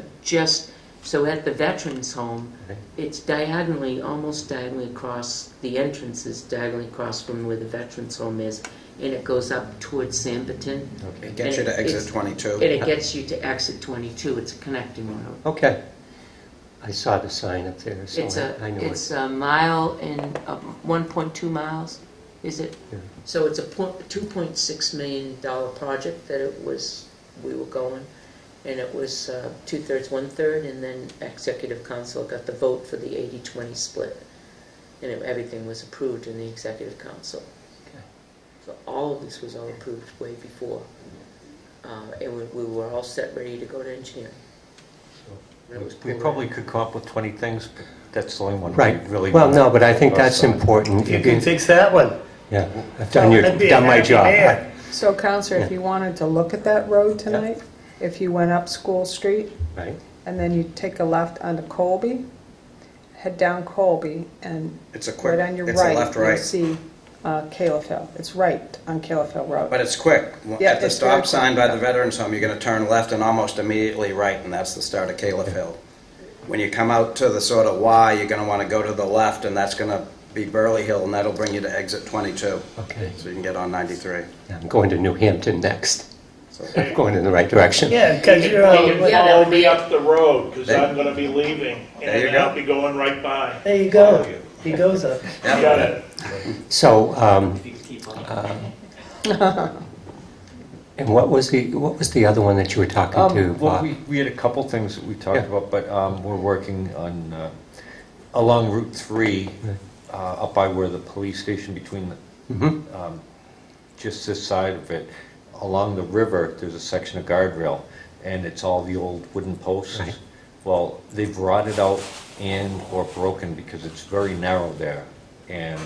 so at the Veterans Home, it's diagonally, almost diagonally across, the entrance is diagonally across from where the Veterans Home is, and it goes up towards Samberton. Okay. It gets you to exit 22. And it gets you to exit 22. It's a connecting road. Okay. I saw the sign up there, so I know it's a mile and 1.2 miles, is it? Yeah. So it's a $2.6 million project that we were going, and it was 2/3, 1/3, and then Executive Council got the vote for the 80-20 split. and everything was approved in the executive council. So all of this was all approved way before. And we were all set, ready to go to engineering. And it was We pulled probably right. could come up with 20 things, but that's the only one we Right. really. Well, want no, to but I think discuss that's on. important. You can fix that one. Yeah, I've I'd be a done my happy job. man. So, Counselor, if you wanted to look at that road tonight, if you went up School Street, Right. and then you take a left onto Colby, head down Colby, and It's a quick, right on your it's a right, left you'll right. see Caleb Hill. It's right on Caleb Hill Road. But it's quick. Yeah, At the it's very stop sign by quick. the Veterans Home, you're going to turn left and almost immediately right, and that's the start of Caleb Hill. When you come out to the sort of Y, you're going to want to go to the left, and that's going to be Burley Hill, and that'll bring you to exit 22. Okay. So you can get on 93. I'm going to New Hampton next. So I'm going in the right direction. Yeah, because you're You on, can Yeah, follow that'll be me it. up the road, because There- I'm gonna be leaving, There you and go. I'll be going right by. there you go. He goes up. You got it. So, and what was the other one that you were talking to, Well, Bob? we had a couple things that we talked Yeah. about, but we're working on, along Route 3, up by where the police station between the Mhm. just this side of it, along the river, there's a section of guardrail, and it's all the old wooden posts. Right. Well, they've rotted out and or broken because it's very narrow there, and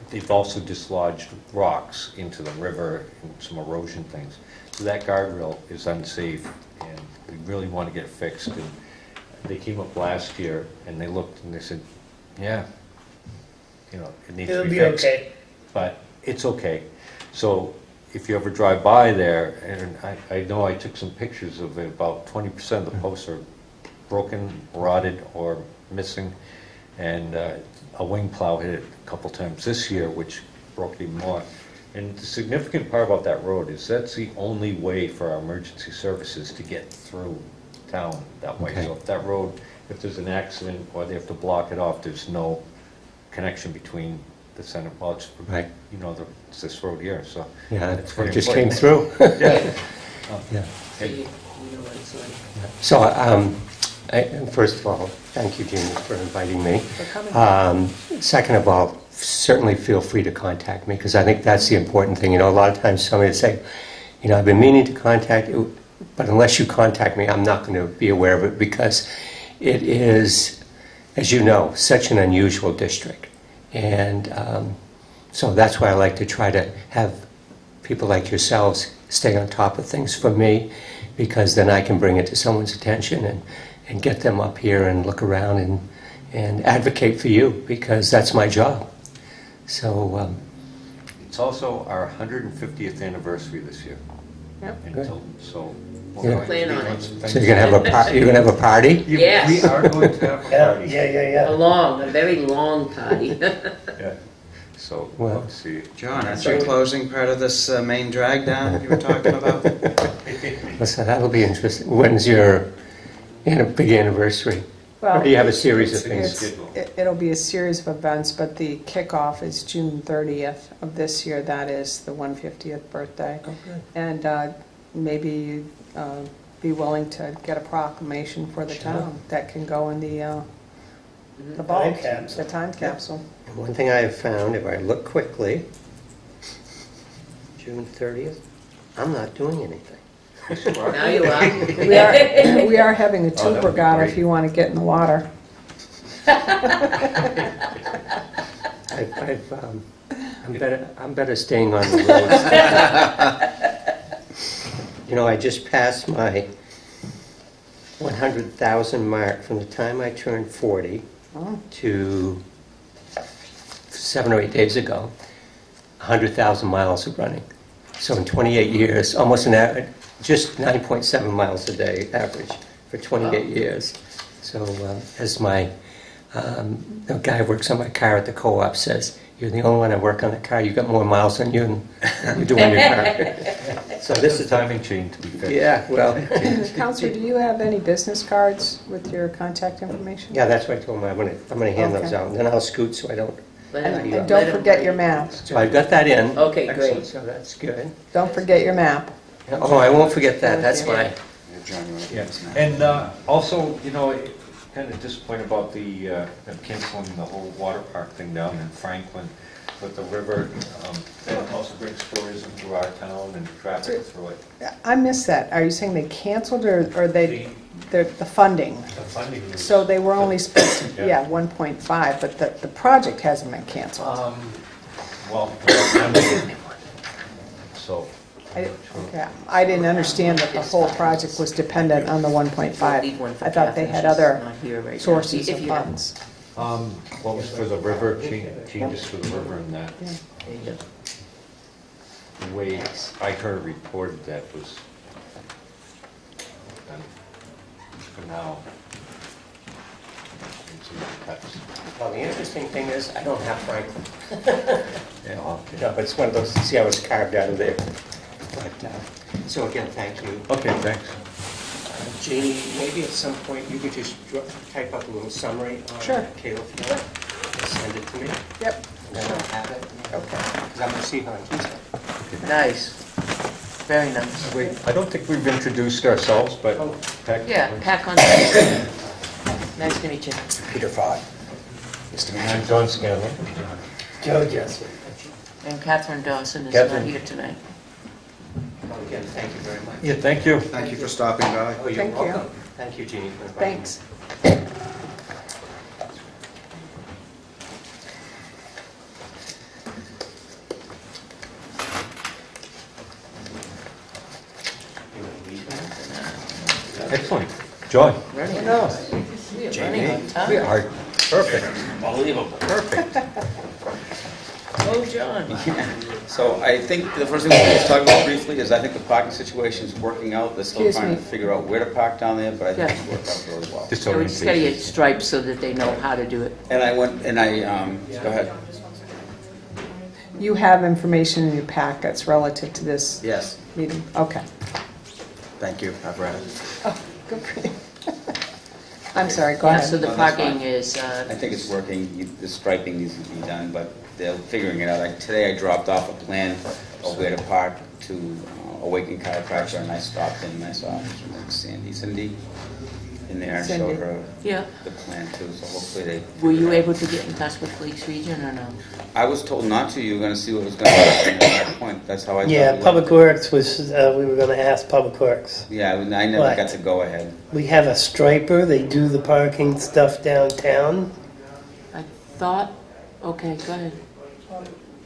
they've also dislodged rocks into the river and some erosion things. So that guardrail is unsafe, and we really want to get it fixed. And they came up last year, and they looked, and they said, yeah, it needs to It'll be be fixed. okay. But it's okay. So if you ever drive by there, and I know I took some pictures of it, about 20% of the posts are broken, rotted, or missing, and a wing plow hit it a couple times this year, which broke even more. And the significant part about that road is that's the only way for our emergency services to get through town that way. Okay. So if that road, if there's an accident or they have to block it off, there's no connection between the center, well, it's, Right. it's this road here, so. Yeah, it's very it just came important. through. Yeah. Yeah. So you know what it's like. So, first of all, thank you, Jeannie, for inviting me. For coming. Second of all, certainly feel free to contact me, because I think that's the important thing. A lot of times somebody will say, I've been meaning to contact you, but unless you contact me, I'm not going to be aware of it, because it is, as you know, such an unusual district. And so that's why I like to try to have people like yourselves stay on top of things for me, because then I can bring it to someone's attention and get them up here and look around and advocate for you, because that's my job. So, It's also our 150th anniversary this year. Yep. in Good. Tilton, so. Yeah. Plan on it. so you're gonna have a party? Yes. We are going to have a Yeah, party. yeah. A very long party. Yeah. So, Well- let's see. John, aren't you closing part of this main drag down you were talking about? So that'll be interesting. When's your big anniversary? Well, Or do you have a series of things? It'll be a series of events, but the kickoff is June 30th of this year. That is the 150th birthday. Oh, good. And maybe you'd be willing to get a proclamation for the Sure. town that can go in the Time vault, capsule. the time capsule. And one thing I have found, if I look quickly, June 30th, I'm not doing anything. Now you are. We are having a that tour would be regatta great. if you want to get in the water. I'm better staying on the roads. I just passed my 100,000 mark from the time I turned 40 Oh. to 7 or 8 days ago. 100,000 miles of running. So in 28 years, almost just 9.7 miles a day average for 28 years. So as the guy who works on my car at the co-op says, you're the only one that work on the car. You got more miles than you do on your car. So this is timing chain to be fixed. Yeah, well, Counselor, do you have any business cards with your contact information? yeah, that's what I told him. I'm going to hand those Okay. out, and then I'll scoot so I don't. And don't forget your map. So I got that in. Okay, Excellent, great. so that's good. Don't forget your map. Oh, I won't forget that. That's fine. Yeah. And also, kind of disappointed about the them canceling the whole water park thing down in Franklin with the river. That also brings tourism through our town and traffic through it. I missed that. Are you saying they canceled or the funding? The funding is... So they were only supposed to, Yeah. yeah, 1.5, but the project hasn't been canceled. Well, so... I didn't understand that the whole project was dependent on the 1.5. Leave one for I thought they Catherine. had She's other not here right now. sources If of you have- funds. What was for the river, changes for the river and that? Yeah. There you go. The way I heard reported that was done for now. Well, the interesting thing is, I don't have Franklin. Yeah, okay. No, but it's one of those, see how it's carved out of there. But, so again, thank you. Okay, thanks. Jeannie, maybe at some point you could just type up a little summary on Sure. Kayla Field and send it to me. Yep. And then I'll have it. Okay. Because I'm going to see her on Tuesday. Nice. Very nice. Wait, I don't think we've introduced ourselves, but... Peck, Yeah, Pack on. Nice to meet you. Peter Fogg. Mr. I'm John Scanlon. Joe Jessup. And Catherine Dawson is Catherine. not here tonight. Well, again, thank you very much. Yeah, thank you. Thank you for stopping by. Oh, you're Thank you. welcome. Thank you, Jeannie, for inviting me. Thanks. Excellent. John? Running. No. We are running on time. We are perfect. Unbelievable. Perfect. Oh, John. So I think the first thing we need to talk about briefly is I think the parking situation is working out. They're still Excuse trying me. to figure out where to park down there, but I think Yeah. it's worked out really well. Just So we just gotta get orientation. stripes so that they know how to do it. And I went, and I, go ahead. You have information in your packets relative to this Yes, meeting? Okay. thank you, I've read it. Oh, good for you. I'm sorry, go Yeah, so ahead. the No, that's parking fine. is, I think it's working. The striping needs to be done, but they're figuring it out. Today I dropped off a plan of where to park to Awaken Chiropractor, and I stopped in and I saw Cindy in there and Cindy. showed her yeah. the plan too, so hopefully they... Were you figure it out. able to get in touch with Lakes Region or no? I was told not to. You were going to see what was going to happen at that point. That's how I thought Yeah, it went. Public Works was, we were gonna ask Public Works. Yeah, I never What? got to go ahead. We have a striper, they do the parking stuff downtown. I thought, okay, go ahead.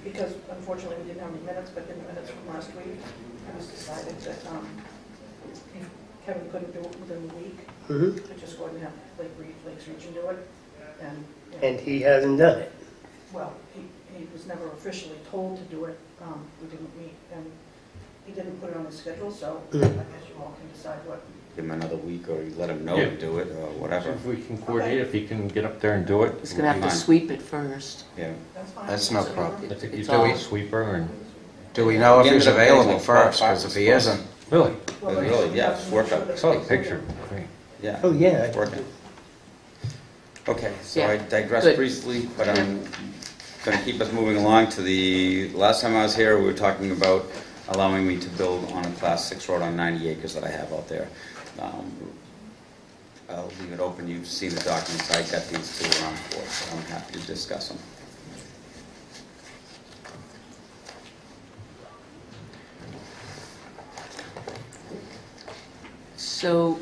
Because unfortunately, we didn't have any minutes, but in the minutes from last week, it was decided that if Kevin couldn't do it within the week, Mhm. to just go ahead and have Lakes Region do it. And, And he hasn't done it. well, he was never officially told to do it. We didn't meet, and he didn't put it on his schedule, so I Mm. guess you all can decide what. Give him another week, or you let him know Yeah. to do it, or whatever. If we can coordinate, if he can get up there and do it. He's gonna have to Fine. sweep it first. Yeah. That's fine. That's no problem. I think you It's do all- a sweeper and... Do we know if Again, he's the days available like first? 12 Because if he isn't, Really? Well, Really, yeah, it's worked out. I saw the picture. Great. Yeah. Oh, yeah. It's working. Okay, so Yeah. I digressed Good. briefly, but I'm going to keep us moving along to the, last time I was here, we were talking about allowing me to build on a Class 6 road on 90 acres that I have out there. I'll leave it open. You've seen the documents. I got these two around for, so I'm happy to discuss them. So,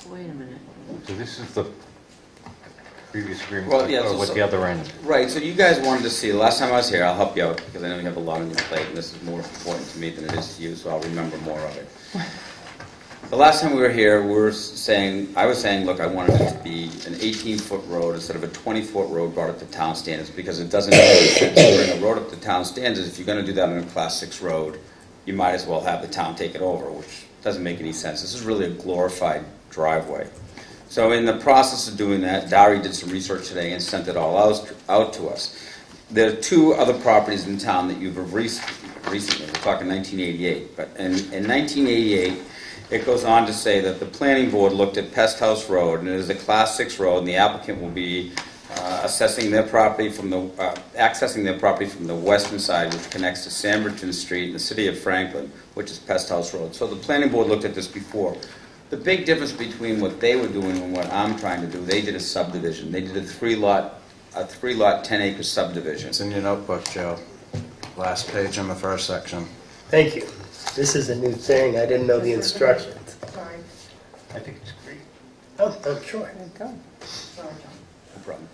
wait a minute. So this is the previous agreement, Well, yeah, or so- with the other end? Right, so you guys wanted to see, last time I was here, I'll help you out, because I know you have a lot on your plate, and this is more important to me than it is to you, so I'll remember more of it. The last time we were here, I was saying, look, I wanted it to be an 18-foot road instead of a 20-foot road brought up to town standards, because it doesn't make sense to bring a road up to town standards. If you're going to do that on a Class 6 road, you might as well have the town take it over, which doesn't make any sense. This is really a glorified driveway. So in the process of doing that, Dari did some research today and sent it all out to us. There are two other properties in town that you've recently, we're talking 1988, but in 1988, it goes on to say that the planning board looked at Pest House Road, and it is a Class 6 road, and the applicant will be accessing their property from the western side, which connects to Samberton Street in the city of Franklin, which is Pest House Road. So the planning board looked at this before. The big difference between what they were doing and what I'm trying to do, they did a subdivision. They did a three-lot, 10-acre subdivision. It's in your notebook, Joe. Last page in the first section. Thank you. This is a new thing. I didn't know the instructions. Sorry, I think it's great. Oh, I'm sure. There you go. sorry, John. No problem.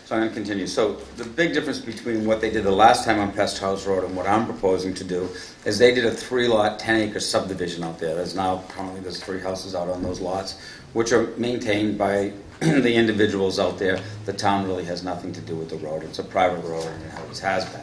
So I'm going to continue. So the big difference between what they did the last time on Pest House Road and what I'm proposing to do is they did a 3-lot, 10-acre subdivision out there. There's 3 houses out on those lots, which are maintained by the individuals out there. The town really has nothing to do with the road. It's a private road, and it always has been.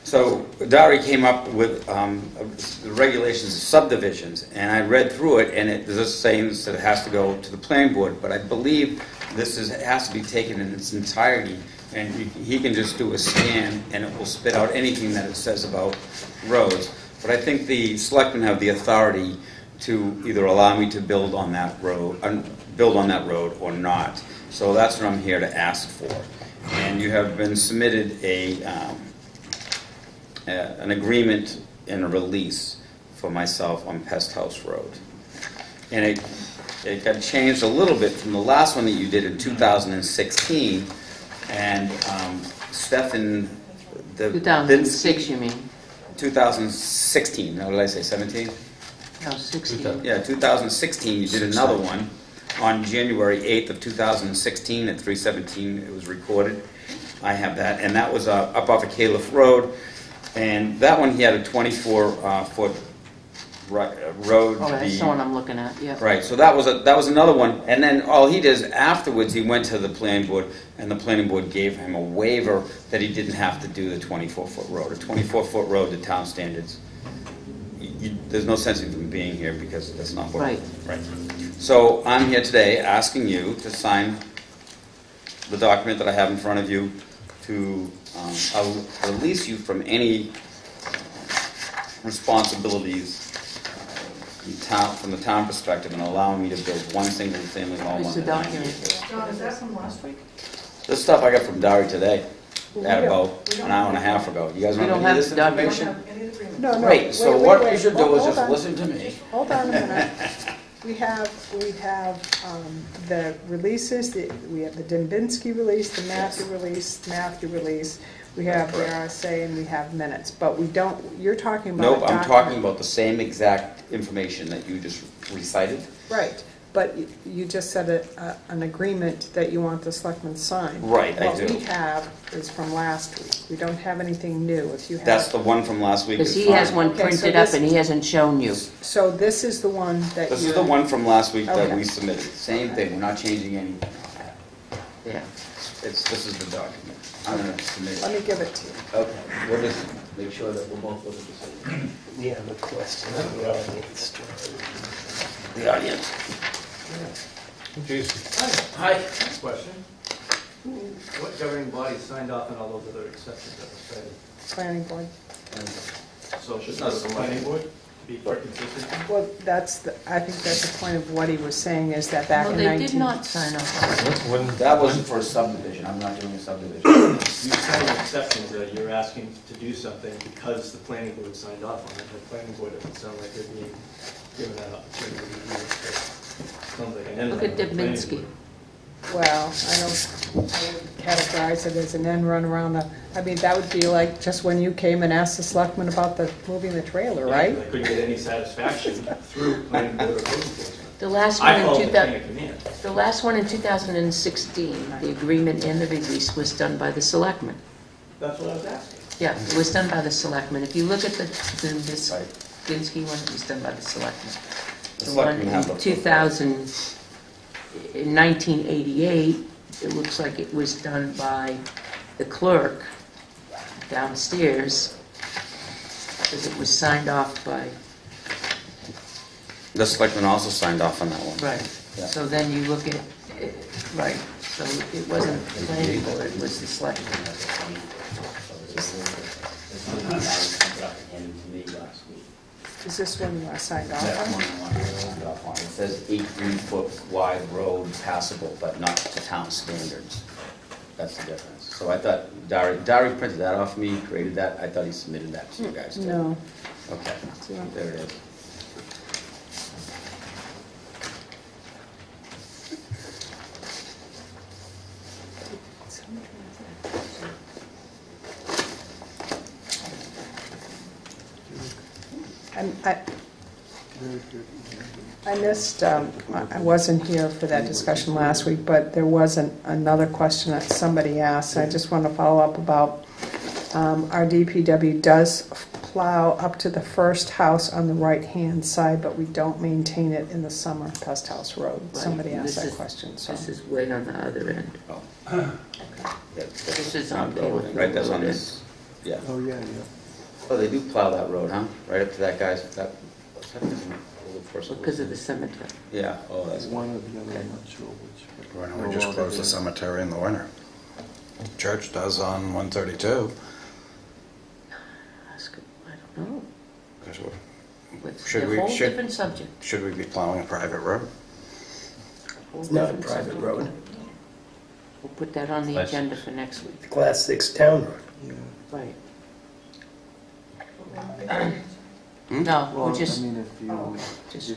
So Dari came up with the regulations of subdivisions, and I read through it, and there's a saying that it has to go to the planning board, but I believe it has to be taken in its entirety, and he can just do a scan, and it will spit out anything that it says about roads. But I think the selectmen have the authority to either allow me to build on that road or not. So that's what I'm here to ask for. And you have been submitted an agreement and a release for myself on Pest House Road. And it got changed a little bit from the last one that you did in 2016. And Stefan... 2006, you mean? 2016. Now, did I say 17? No, 16. Yeah, 2016, you did another one on January 8th of 2016 at 317. It was recorded. I have that. And that was up off of Califf Road. And that one, he had a 24-foot road. Oh, that's the one I'm looking at, yeah. Right, so that was another one. And then all he did is afterwards, he went to the planning board, and the planning board gave him a waiver that he didn't have to do the 24-foot road. A 24-foot road to town standards, there's no sense in him being here because that's not what... Right. Right. So I'm here today asking you to sign the document that I have in front of you to release you from any responsibilities from the town perspective and allowing me to build one single family home Where's on the it. document? John, is that from last week? This stuff I got from Dari today, We at don't- about an hour and a half ago. You guys We want don't to have this the document. We don't information? have any agreement. No, no. Great, so wait, what wait, you should do hold is just on. listen to me. Hold on a minute. We have the releases, we have the Dembinski release, the Matthew release, we have the RSA, and we have minutes, but we don't, you're talking about a Nope, I'm document. talking about the same exact information that you just recited. Right, but you just said an agreement that you want the selectmen to sign. Right, I do. What we have is from last week. We don't have anything new. If you have. That's the one from last week. Because is he has fine. one Okay, so printed up this- and he hasn't shown you. So this is the one that This you're. is the one from last week that Okay. we submitted. Same thing, we're not changing anything. Yeah. This is the document. I'm going to submit Let it. me give it to you. Okay, what is it? Make sure that we're both looking at the same. Yeah, the question of the audience. The audience. Jason? Hi, next question. What governing body signed off on all those other exceptions that were cited? Planning board. And so should not the planning board be for consistency? Well, I think that's the point of what he was saying, is that back No, in they 19... did not sign off on it. When- That wasn't for a subdivision, I'm not doing a subdivision. You cited exceptions that you're asking to do something because the planning board signed off on it. The planning board doesn't sound like they're being given that opportunity to review it. Sounds like an end Look run at on the planning Dubinski. board. Well, I would categorize it as an end run around the, I mean, that would be like just when you came and asked the selectmen about moving the trailer, Yeah, right? I couldn't get any satisfaction through planning board or code enforcement. The last one I in followed the 2000, chain of command. the last one in 2016, the agreement and the release was done by the selectmen. That's what I was asking. Yeah, it was done by the selectmen. If you look at this Dubinski one, it was done by the selectmen. The The one selectmen have in the- 2000, in 1988, it looks like it was done by the clerk downstairs, because it was signed off by, The selectmen also signed off on that one. right. Yeah. So then you look at, right, so it wasn't the planning board, it was the selectmen. Is this one signed off That on? one I want to hold off on. It says 18-foot wide road passable, but not to town standards. That's the difference. So I thought, Dari printed that off for me, created that, I thought he submitted that to you guys too. No. Okay, there it is. I missed, I wasn't here for that discussion last week, but there was another question that somebody asked. I just want to follow up about our DPW does plow up to the first house on the right-hand side, but we don't maintain it in the summer, Pest House Road. Right. Somebody asked This that is- question, so. This is way on the other end. This is on Taylor. Right, that's on this, yeah. Oh, yeah. Oh, they do plow that road, huh? Right up to that guy's, what's that different old person? Because of the cemetery. Yeah, oh, that's. One or the other, I'm not sure which. Why don't we just close the cemetery in the winter? Church does on 132. I don't know. It's Should a we- whole should- different subject. Should we be plowing a private road? It's not a private road. We'll put that on the Nice. agenda for next week. It's a Class 6 town road. Right. Hmm? No, Well, we'll just, I mean, if you, just,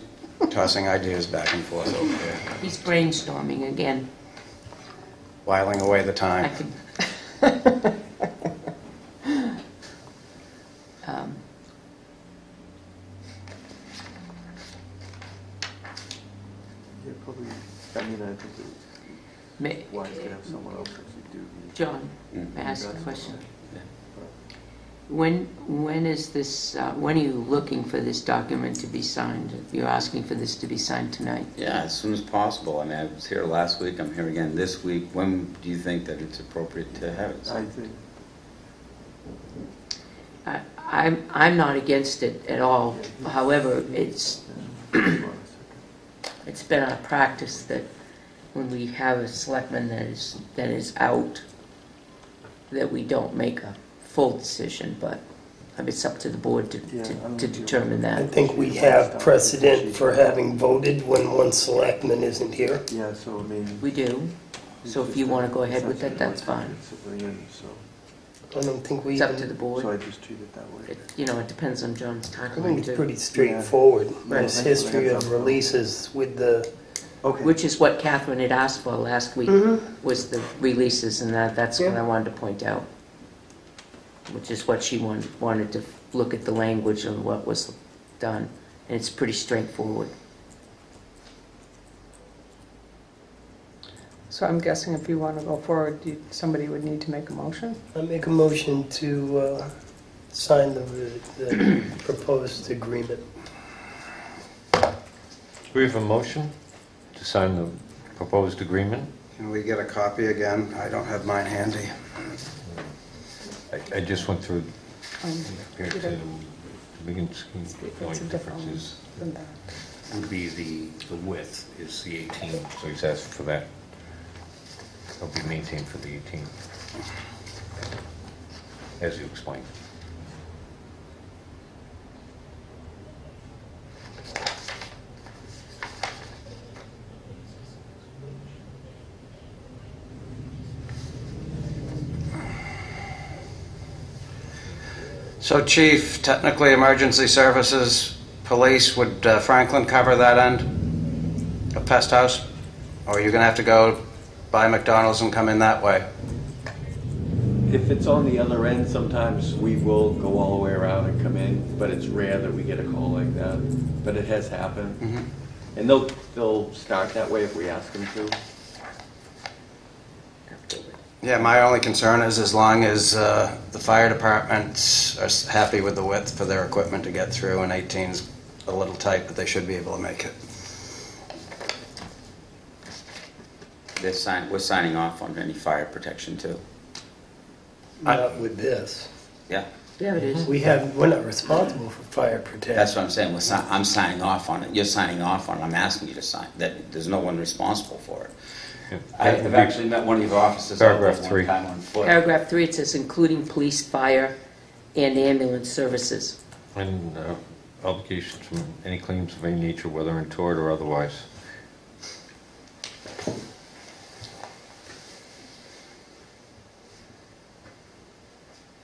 Tossing ideas back and forth over here, he's brainstorming again. whiling away the I time. can. Um, yeah, probably, I mean, I think may- it's wise to have someone else actually do the. John, Mm. may I ask a question? Yeah. When is this, when are you looking for this document to be signed? If you're asking for this to be signed tonight? Yeah, as soon as possible. I mean, I was here last week, I'm here again this week. When do you think that it's appropriate to have it? I think, I'm not against it at all. However, it's been our practice that when we have a selectman that is out, that we don't make a full decision, but I mean, it's up to the board to determine I that. think we have precedent for having voted when one selectman isn't here. yeah, so I mean. We do. So if you want to go ahead with that, that's fine. So I don't think we It's up to even, the I board. just treat it that way. It depends on John's I think timeline it's too. pretty straightforward. Right. There's history of releases with the, Okay. Which is what Catherine had asked for last week, was the releases, and that's what I wanted to point out. Which is what she wanted to look at the language of what was done, and it's pretty straightforward. So I'm guessing if you want to go forward, somebody would need to make a motion? I make a motion to sign the proposed agreement. We have a motion to sign the proposed agreement. Can we get a copy again? I don't have mine handy. I just went through here you to don't- begin to see the only It's a different differences one than that. would be the width is the 18, so he's asked for that. It'll be maintained for the 18, as you explained. So Chief, technically emergency services, police, would Franklin cover that end of Pest House? Or are you going to have to go by McDonald's and come in that way? If it's on the other end, sometimes we will go all the way around and come in, but it's rare that we get a call like that. But it has happened. Mm-hmm. And they'll start that way if we ask them to. Yeah, my only concern is as long as the fire departments are happy with the width for their equipment to get through, and 18's a little tight, but they should be able to make it. We're signing off on any fire protection too. Not with this. Yeah, Yeah, it is. We're not responsible for fire protection. that's what I'm saying. I'm signing off on it. You're signing off on it. I'm asking you to sign. That there's no one responsible for it. I've actually met one of your officers out there Paragraph one 3. time on foot. Paragraph 3, it says including police, fire, and ambulance services. And obligations from any claims of any nature, whether in tort or otherwise.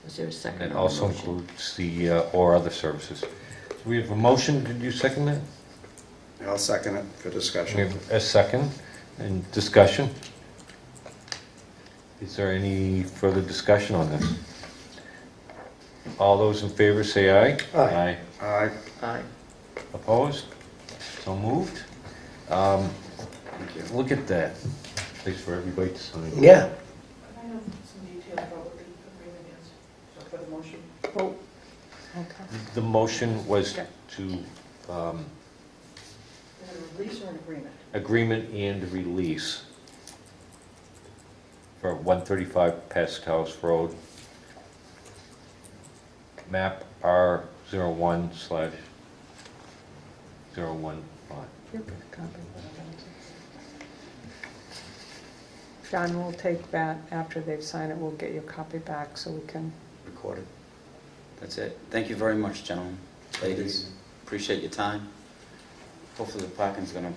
Is there a second on It the also motion? includes the or other services. We have a motion, did you second that? I'll second it for We discussion. have a second and discussion. Is there any further discussion on this? All those in favor say aye. Aye. Aye. Aye. Opposed? So moved. Thank you. Look at that. Place for everybody to sign. Yeah. I have some details about what the agreement is, so for the motion. Oh, okay. The motion was Okay. to Is it a release or an agreement? agreement and release for 135 Pest House Road, map R01/015. Here, put a copy of that. John will take that after they've signed it. We'll get you a copy back so we can. Recorded. That's it. Thank you very much, gentlemen, ladies. Appreciate your time. Hopefully the parking's gonna,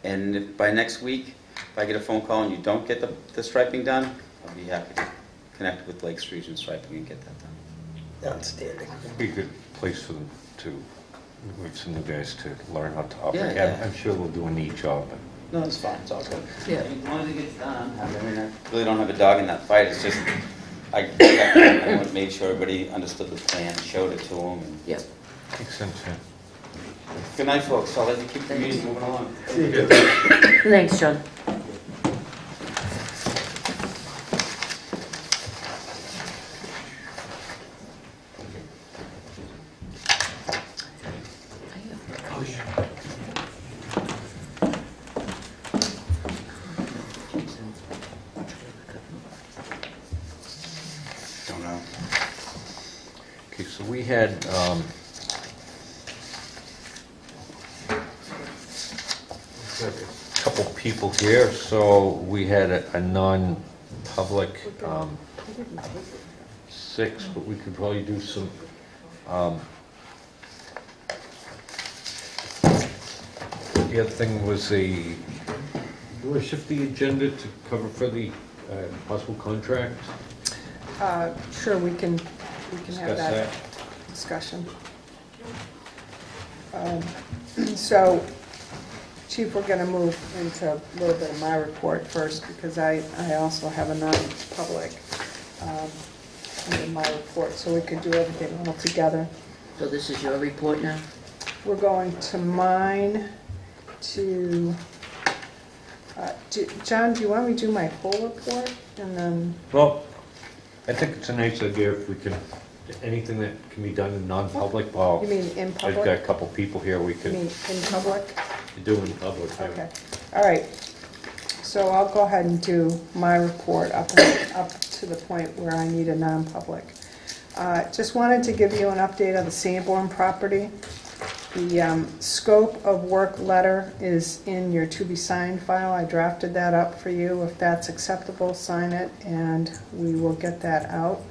and if by next week, if I get a phone call and you don't get the striping done, I'll be happy to connect with Lakes Region Striping and get that done. Outstanding. It'd be a good place for them to, with some new guys to learn how to operate. Yeah. I'm sure they'll do a neat job, but No, it's fine, it's all good. Yeah. As long as it gets done, I mean, I really don't have a dog in that fight, it's just, I made sure everybody understood the plan, showed it to them. And Yeah. makes sense, yeah. good night, folks, I'll let you keep the meeting moving along. Thanks, John. Don't know. Okay, so we had, we've got a couple people here, so we had a non-public, 6, but we could probably do some, the other thing was you want to shift the agenda to cover for the possible contract? Sure, we can have Discuss that discussion. So, Chief, we're going to move into a little bit of my report first, because I also have a non-public in my report, so we could do everything all together. So this is your report now? We're going to mine to, John, do you want me to do my whole report? And then, Well, I think it's a nice idea if we can, anything that can be done in non-public, well, you mean in I've public? got a couple people here we You could mean in public? do in public. yeah. Okay, all right. So I'll go ahead and do my report up to the point where I need a non-public. Just wanted to give you an update on the Sanborn property. The scope of work letter is in your to-be-signed file. I drafted that up for you. If that's acceptable, sign it, and we will get that out.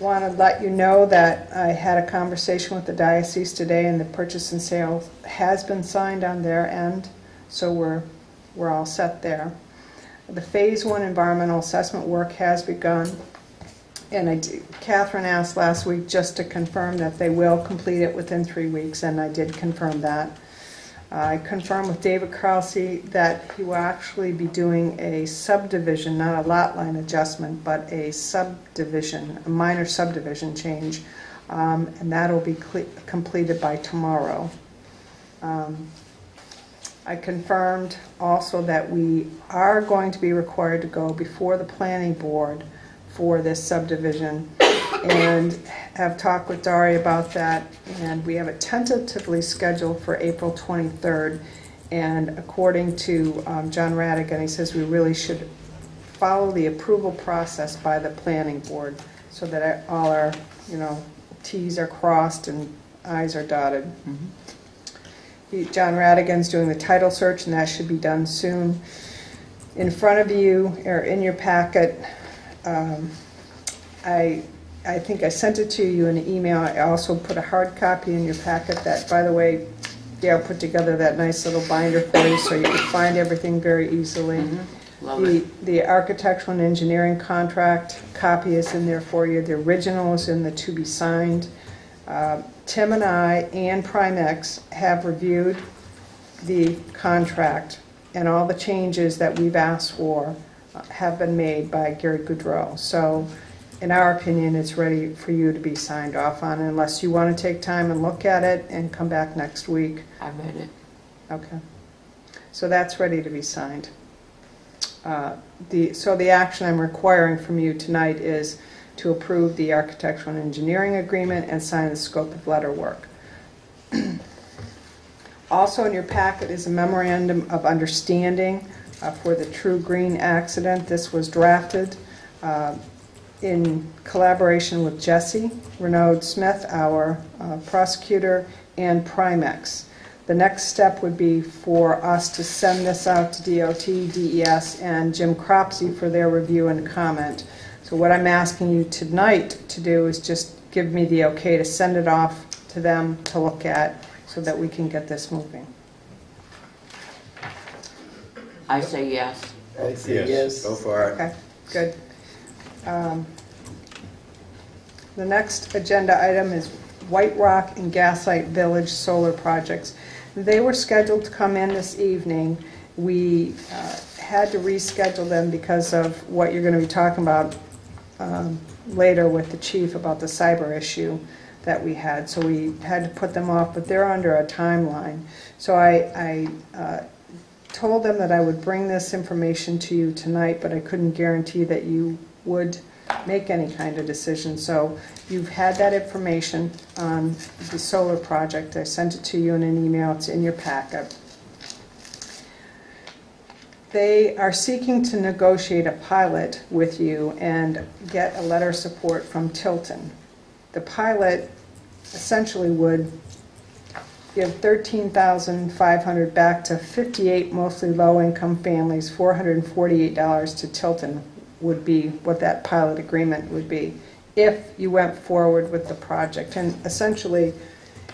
Want to let you know that I had a conversation with the diocese today, and the purchase and sale has been signed on their end, so we're all set there. The Phase 1 environmental assessment work has begun, and Catherine asked last week just to confirm that they will complete it within 3 weeks, and I did confirm that. I confirmed with David Krause that he will actually be doing a subdivision, not a lot line adjustment, but a subdivision, a minor subdivision change, and that will be completed by tomorrow. I confirmed also that we are going to be required to go before the planning board for this subdivision, and have talked with Dari about that, and we have it tentatively scheduled for April 23rd, and according to John Radigan, he says we really should follow the approval process by the planning board so that all our, T's are crossed and I's are dotted. John Radigan's doing the title search, and that should be done soon. In front of you, or in your packet, I think I sent it to you in an email. I also put a hard copy in your packet that, by the way, Gail put together that nice little binder for you so you could find everything very easily. Love it. The architectural and engineering contract copy is in there for you. The original is in the to be signed. Tim and I and Primex have reviewed the contract, and all the changes that we've asked for have been made by Gary Goudreau. So in our opinion, it's ready for you to be signed off on, unless you want to take time and look at it and come back next week. I read it. Okay. So that's ready to be signed. So the action I'm requiring from you tonight is to approve the architectural and engineering agreement and sign the scope of letter work. Also in your packet is a memorandum of understanding for the True Green accident. This was drafted in collaboration with Jesse Renaud Smith, our prosecutor, and Primex. The next step would be for us to send this out to DOT, DES, and Jim Cropsey for their review and comment. So what I'm asking you tonight to do is just give me the okay to send it off to them to look at so that we can get this moving. I say yes. I say yes. Go for it. Okay, good. The next agenda item is White Rock and Gaslight Village solar projects. They were scheduled to come in this evening. We had to reschedule them because of what you're going to be talking about later with the chief about the cyber issue that we had. So we had to put them off, but they're under a timeline. So I told them that I would bring this information to you tonight, but I couldn't guarantee that you would make any kind of decision. So you've had that information on the solar project. I sent it to you in an email. It's in your packet. They are seeking to negotiate a pilot with you and get a letter of support from Tilton. The pilot essentially would give $13,500 back to 58 mostly low-income families. $448 to Tilton would be what that pilot agreement would be if you went forward with the project. And essentially,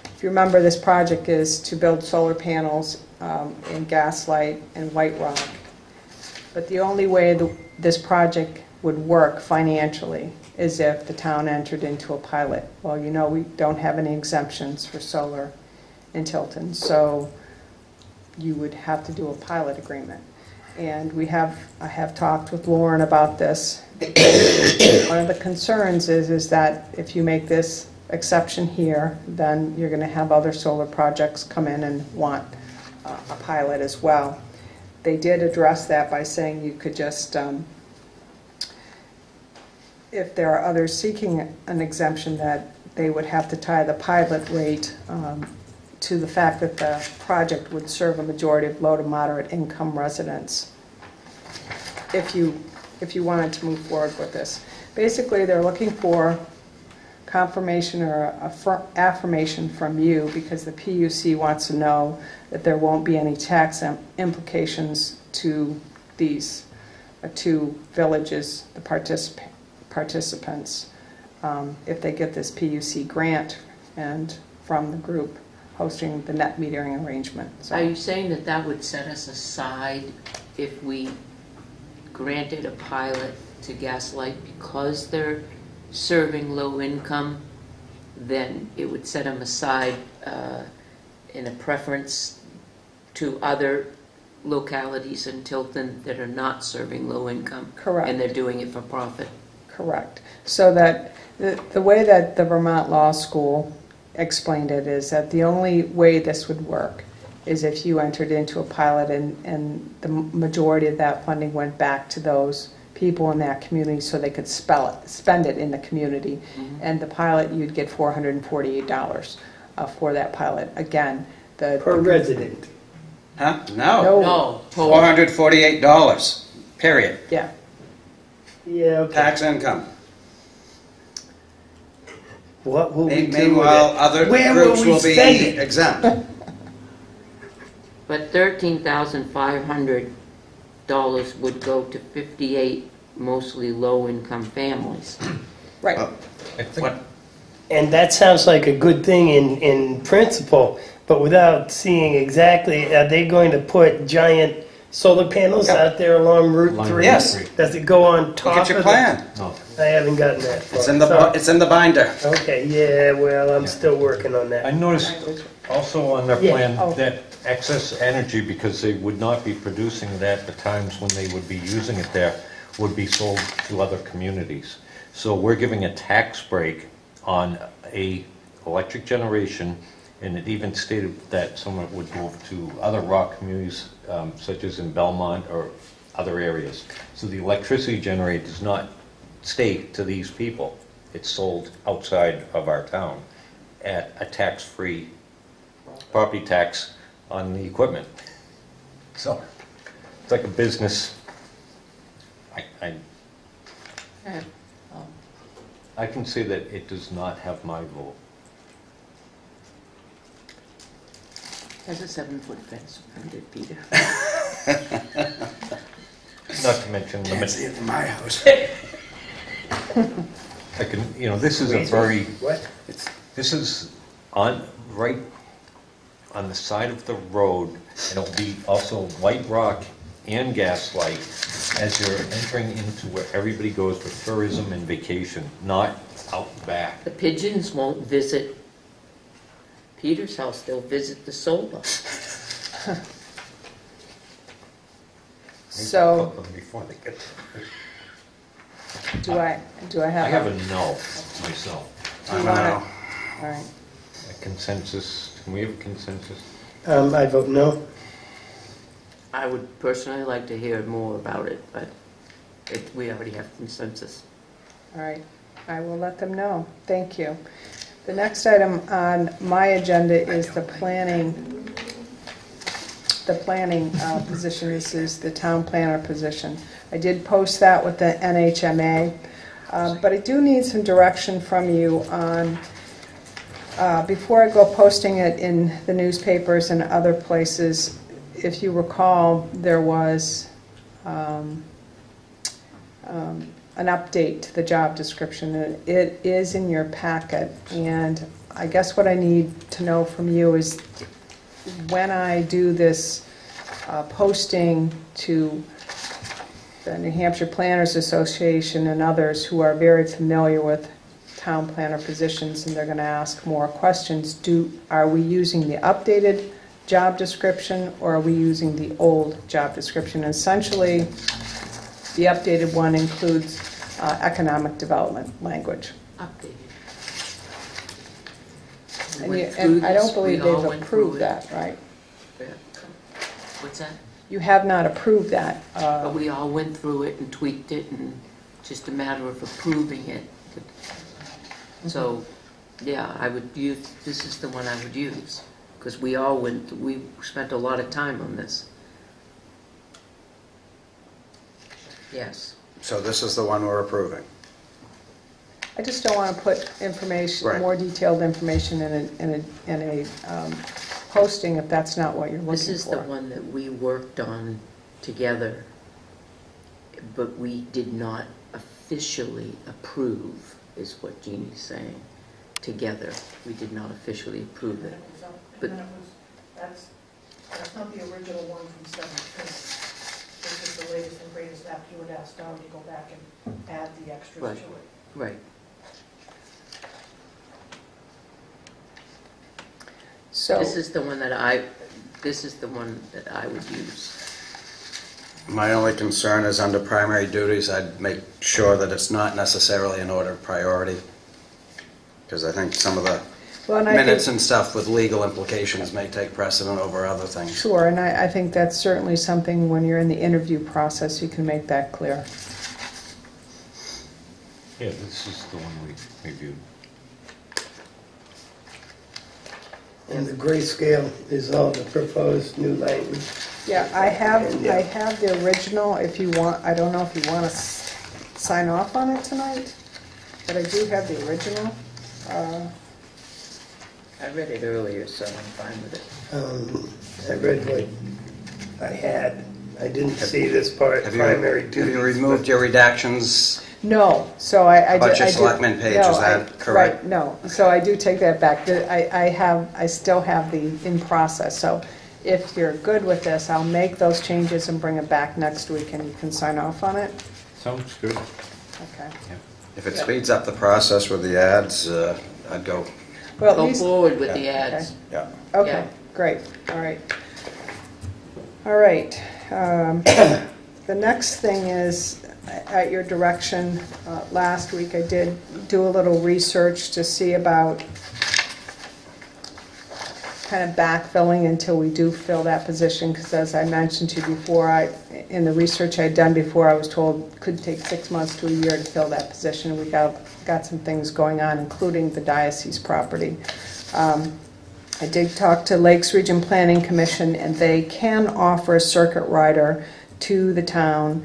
if you remember, this project is to build solar panels in Gaslight and White Rock. But the only way this project would work financially is if the town entered into a pilot. Well, you know, we don't have any exemptions for solar in Tilton, so you would have to do a pilot agreement. And I have talked with Lauren about this. One of the concerns is that if you make this exception here, then you're going to have other solar projects come in and want a pilot as well. They did address that by saying you could just, if there are others seeking an exemption, that they would have to tie the pilot rate to the fact that the project would serve a majority of low to moderate income residents if you wanted to move forward with this. Basically, they're looking for confirmation or affirmation from you because the PUC wants to know that there won't be any tax implications to these two villages, the participants, if they get this PUC grant and from the group hosting the net metering arrangement. So, Are you saying that that would set us aside if we granted a pilot to Gaslight because they're serving low income, then it would set them aside in a preference to other localities in Tilton that are not serving low income? Correct. And they're doing it for profit? Correct. So that the way that the Vermont Law School explained it is that the only way this would work is if you entered into a pilot and the majority of that funding went back to those people in that community so they could spend it in the community. Mm-hmm. And the pilot, you'd get $448 for that pilot. Again, per resident. Huh? No. No. $448, period. Yeah. Yeah, okay. Tax income. What will we do with Meanwhile, it? other Where groups will we will be spend it? exempt. But $13,500 would go to 58 mostly low-income families. Right. I think What? And that sounds like a good thing in principle, but without seeing exactly, are they going to put giant solar panels out there along Route Along 3? Route Yes. 3. Does it go on top Look at your of plan. No. I haven't gotten that far. It's in the binder. Okay, yeah, well, I'm still working on I that. noticed also on their Yeah. plan Oh. that excess energy, because they would not be producing it at the times when they would be using it there, would be sold to other communities. So we're giving a tax break on a electric generation, and it even stated that someone would move to other rock communities, such as in Belmont or other areas. So the electricity generated does not stay to these people. It's sold outside of our town at a tax-free property tax on the equipment. So it's like a business. I can say that it does not have my vote. Has a 7-foot fence around it, Peter. Not to mention Can't see it from my house. I can, this is a very, What? this is right on the side of the road, and it'll be also White Rock and Gaslight as you're entering into where everybody goes for tourism and vacation, not out back. The pigeons won't visit Peter's house, they'll visit the solar. So, Before they get do I have? I have a no myself. Do you want to? All right. A consensus, can we have a consensus? I vote no. I would personally like to hear more about it, but we already have consensus. All right, I will let them know. Thank you. The next item on my agenda is the planning position. This is the town planner position. I did post that with the NHMA, but I do need some direction from you on, before I go posting it in the newspapers and other places. If you recall, there was an update to the job description, and it is in your packet. And I guess what I need to know from you is when I do this posting to the New Hampshire Planners Association and others who are very familiar with town planner positions, and they're going to ask more questions, are we using the updated job description or are we using the old job description? Essentially, the updated one includes economic development language. Updated. And I don't believe they've approved that, right? What's that? You have not approved that. But we all went through it and tweaked it, and just a matter of approving it. So, yeah, I would use, this is the one I would use, because we spent a lot of time on this. Yes. So this is the one we're approving. I just don't want to put information, Right. more detailed information in a posting if that's not what you're looking for. This is the one that we worked on together, but we did not officially approve, is what Jeannie's saying. Together, we did not officially approve it. But That's not the original one from 7. This is the latest and greatest after you had asked Down to go back and add the extras Right. to it. right. So, This is the one that I would use. My only concern is under primary duties, I'd make sure that it's not necessarily in order of priority. Because I think some of the well, and I minutes think, and stuff with legal implications may take precedent over other things. sure, and I think that's certainly something when you're in the interview process, you can make that clear. Yeah, this is the one we reviewed. And the grayscale is all the proposed new language. Yeah, I have the original if you want. I don't know if you want to sign off on it tonight, but I do have the original. I read it earlier, so I'm fine with it. I read what I had. I didn't see this part, primary duties. Have you removed your redactions? No, so I About your I selectment page, is that correct? Right, no, so I do take that back. I still have the in process, so if you're good with this, I'll make those changes and bring it back next week and you can sign off on it. Sounds good. Okay. If it speeds up the process with the ads, I'd go. Well, at Go least, forward with the ads. Yeah. okay, Yeah. great, all right. All right, the next thing is at your direction, last week, I did do a little research to see about kind of backfilling until we do fill that position, because as I mentioned to you before, in the research I'd done before, I was told it could take 6 months to a year to fill that position. We got some things going on, including the diocese property. I did talk to Lakes Region Planning Commission, and they can offer a circuit rider to the town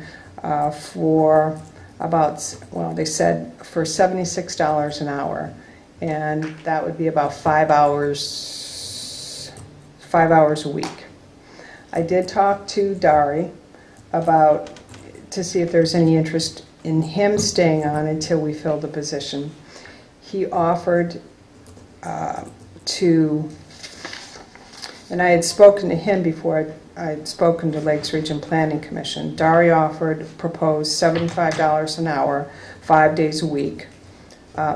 for about, well, they said for $76 an hour, and that would be about 5 hours a week. I did talk to Dari to see if there's any interest in him staying on until we fill the position. He offered and I had spoken to him before I had spoken to Lakes Region Planning Commission. Dari proposed $75 an hour, 5 days a week.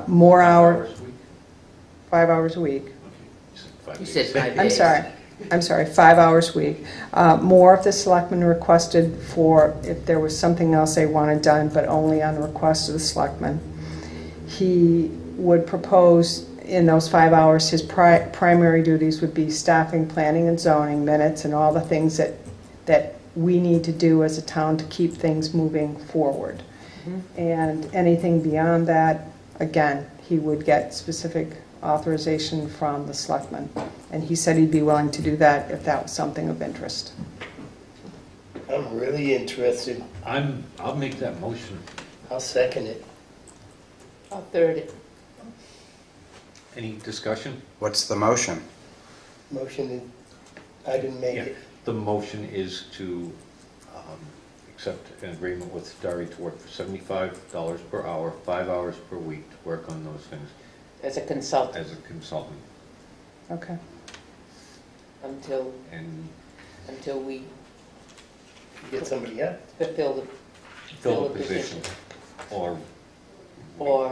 More hours. 5 hours a week. You said 5 days. I'm sorry, 5 hours a week. More if the selectmen requested for, if there was something else they wanted done, but only on request of the selectmen. He would propose in those 5 hours, his primary duties would be staffing, planning and zoning, minutes, and all the things that we need to do as a town to keep things moving forward. Mm-hmm. And anything beyond that, again, he would get specific authorization from the selectmen. And he said he'd be willing to do that if that was something of interest. I'm really interested. I'll make that motion. I'll second it. I'll third it. Any discussion? What's the motion? Motion, I didn't make Yeah. it. The motion is to accept an agreement with Dari to work for $75 per hour, 5 hours per week to work on those things As a consultant as a consultant. Okay. until we Get somebody up. fulfill Fill the position. Or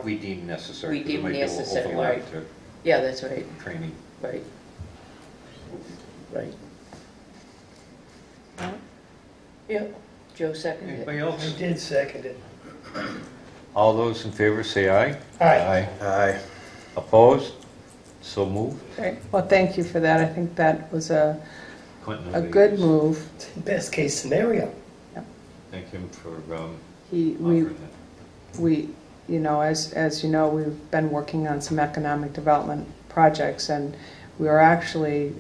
we deem necessary. we 'cause it deem might be necessary, overlap right. to Yeah, that's right. training. Right. Yeah, Joe seconded Anybody it. else? I did second it. All those in favor say aye. Aye. Aye. Opposed? So moved. Great. Well, thank you for that. I think that was a Clinton good move. Best case scenario. Thank him for We, you know, as you know, we've been working on some economic development projects, and we are actually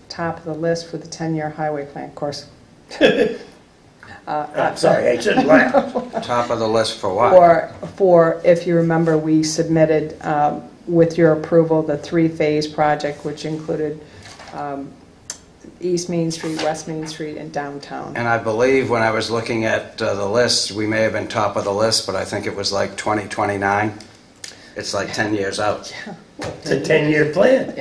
top of the list for the 10-year highway plan, of course. I'm sorry, I shouldn't laugh. Top of the list for what? For, if you remember, we submitted, with your approval, the 3-phase project, which included East Main Street, West Main Street, and downtown. And I believe when I was looking at the list, we may have been top of the list, but I think it was like 2029. It's like 10 years out. It's a 10-year plan.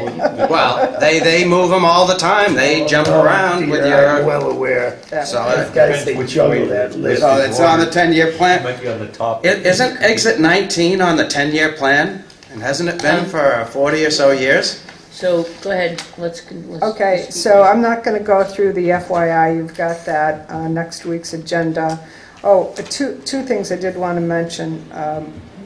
Well, they move them all the time. They jump around with I'm your... well aware. So I've got to say juggle that list. So it's on the 10-year plan. Might be on the top. Isn't exit 19 on the 10-year plan? And hasn't it been for 40 or so years? So, go ahead, let's Okay, so I'm not going to go through the FYI, you've got that next week's agenda. Oh, two things I did want to mention.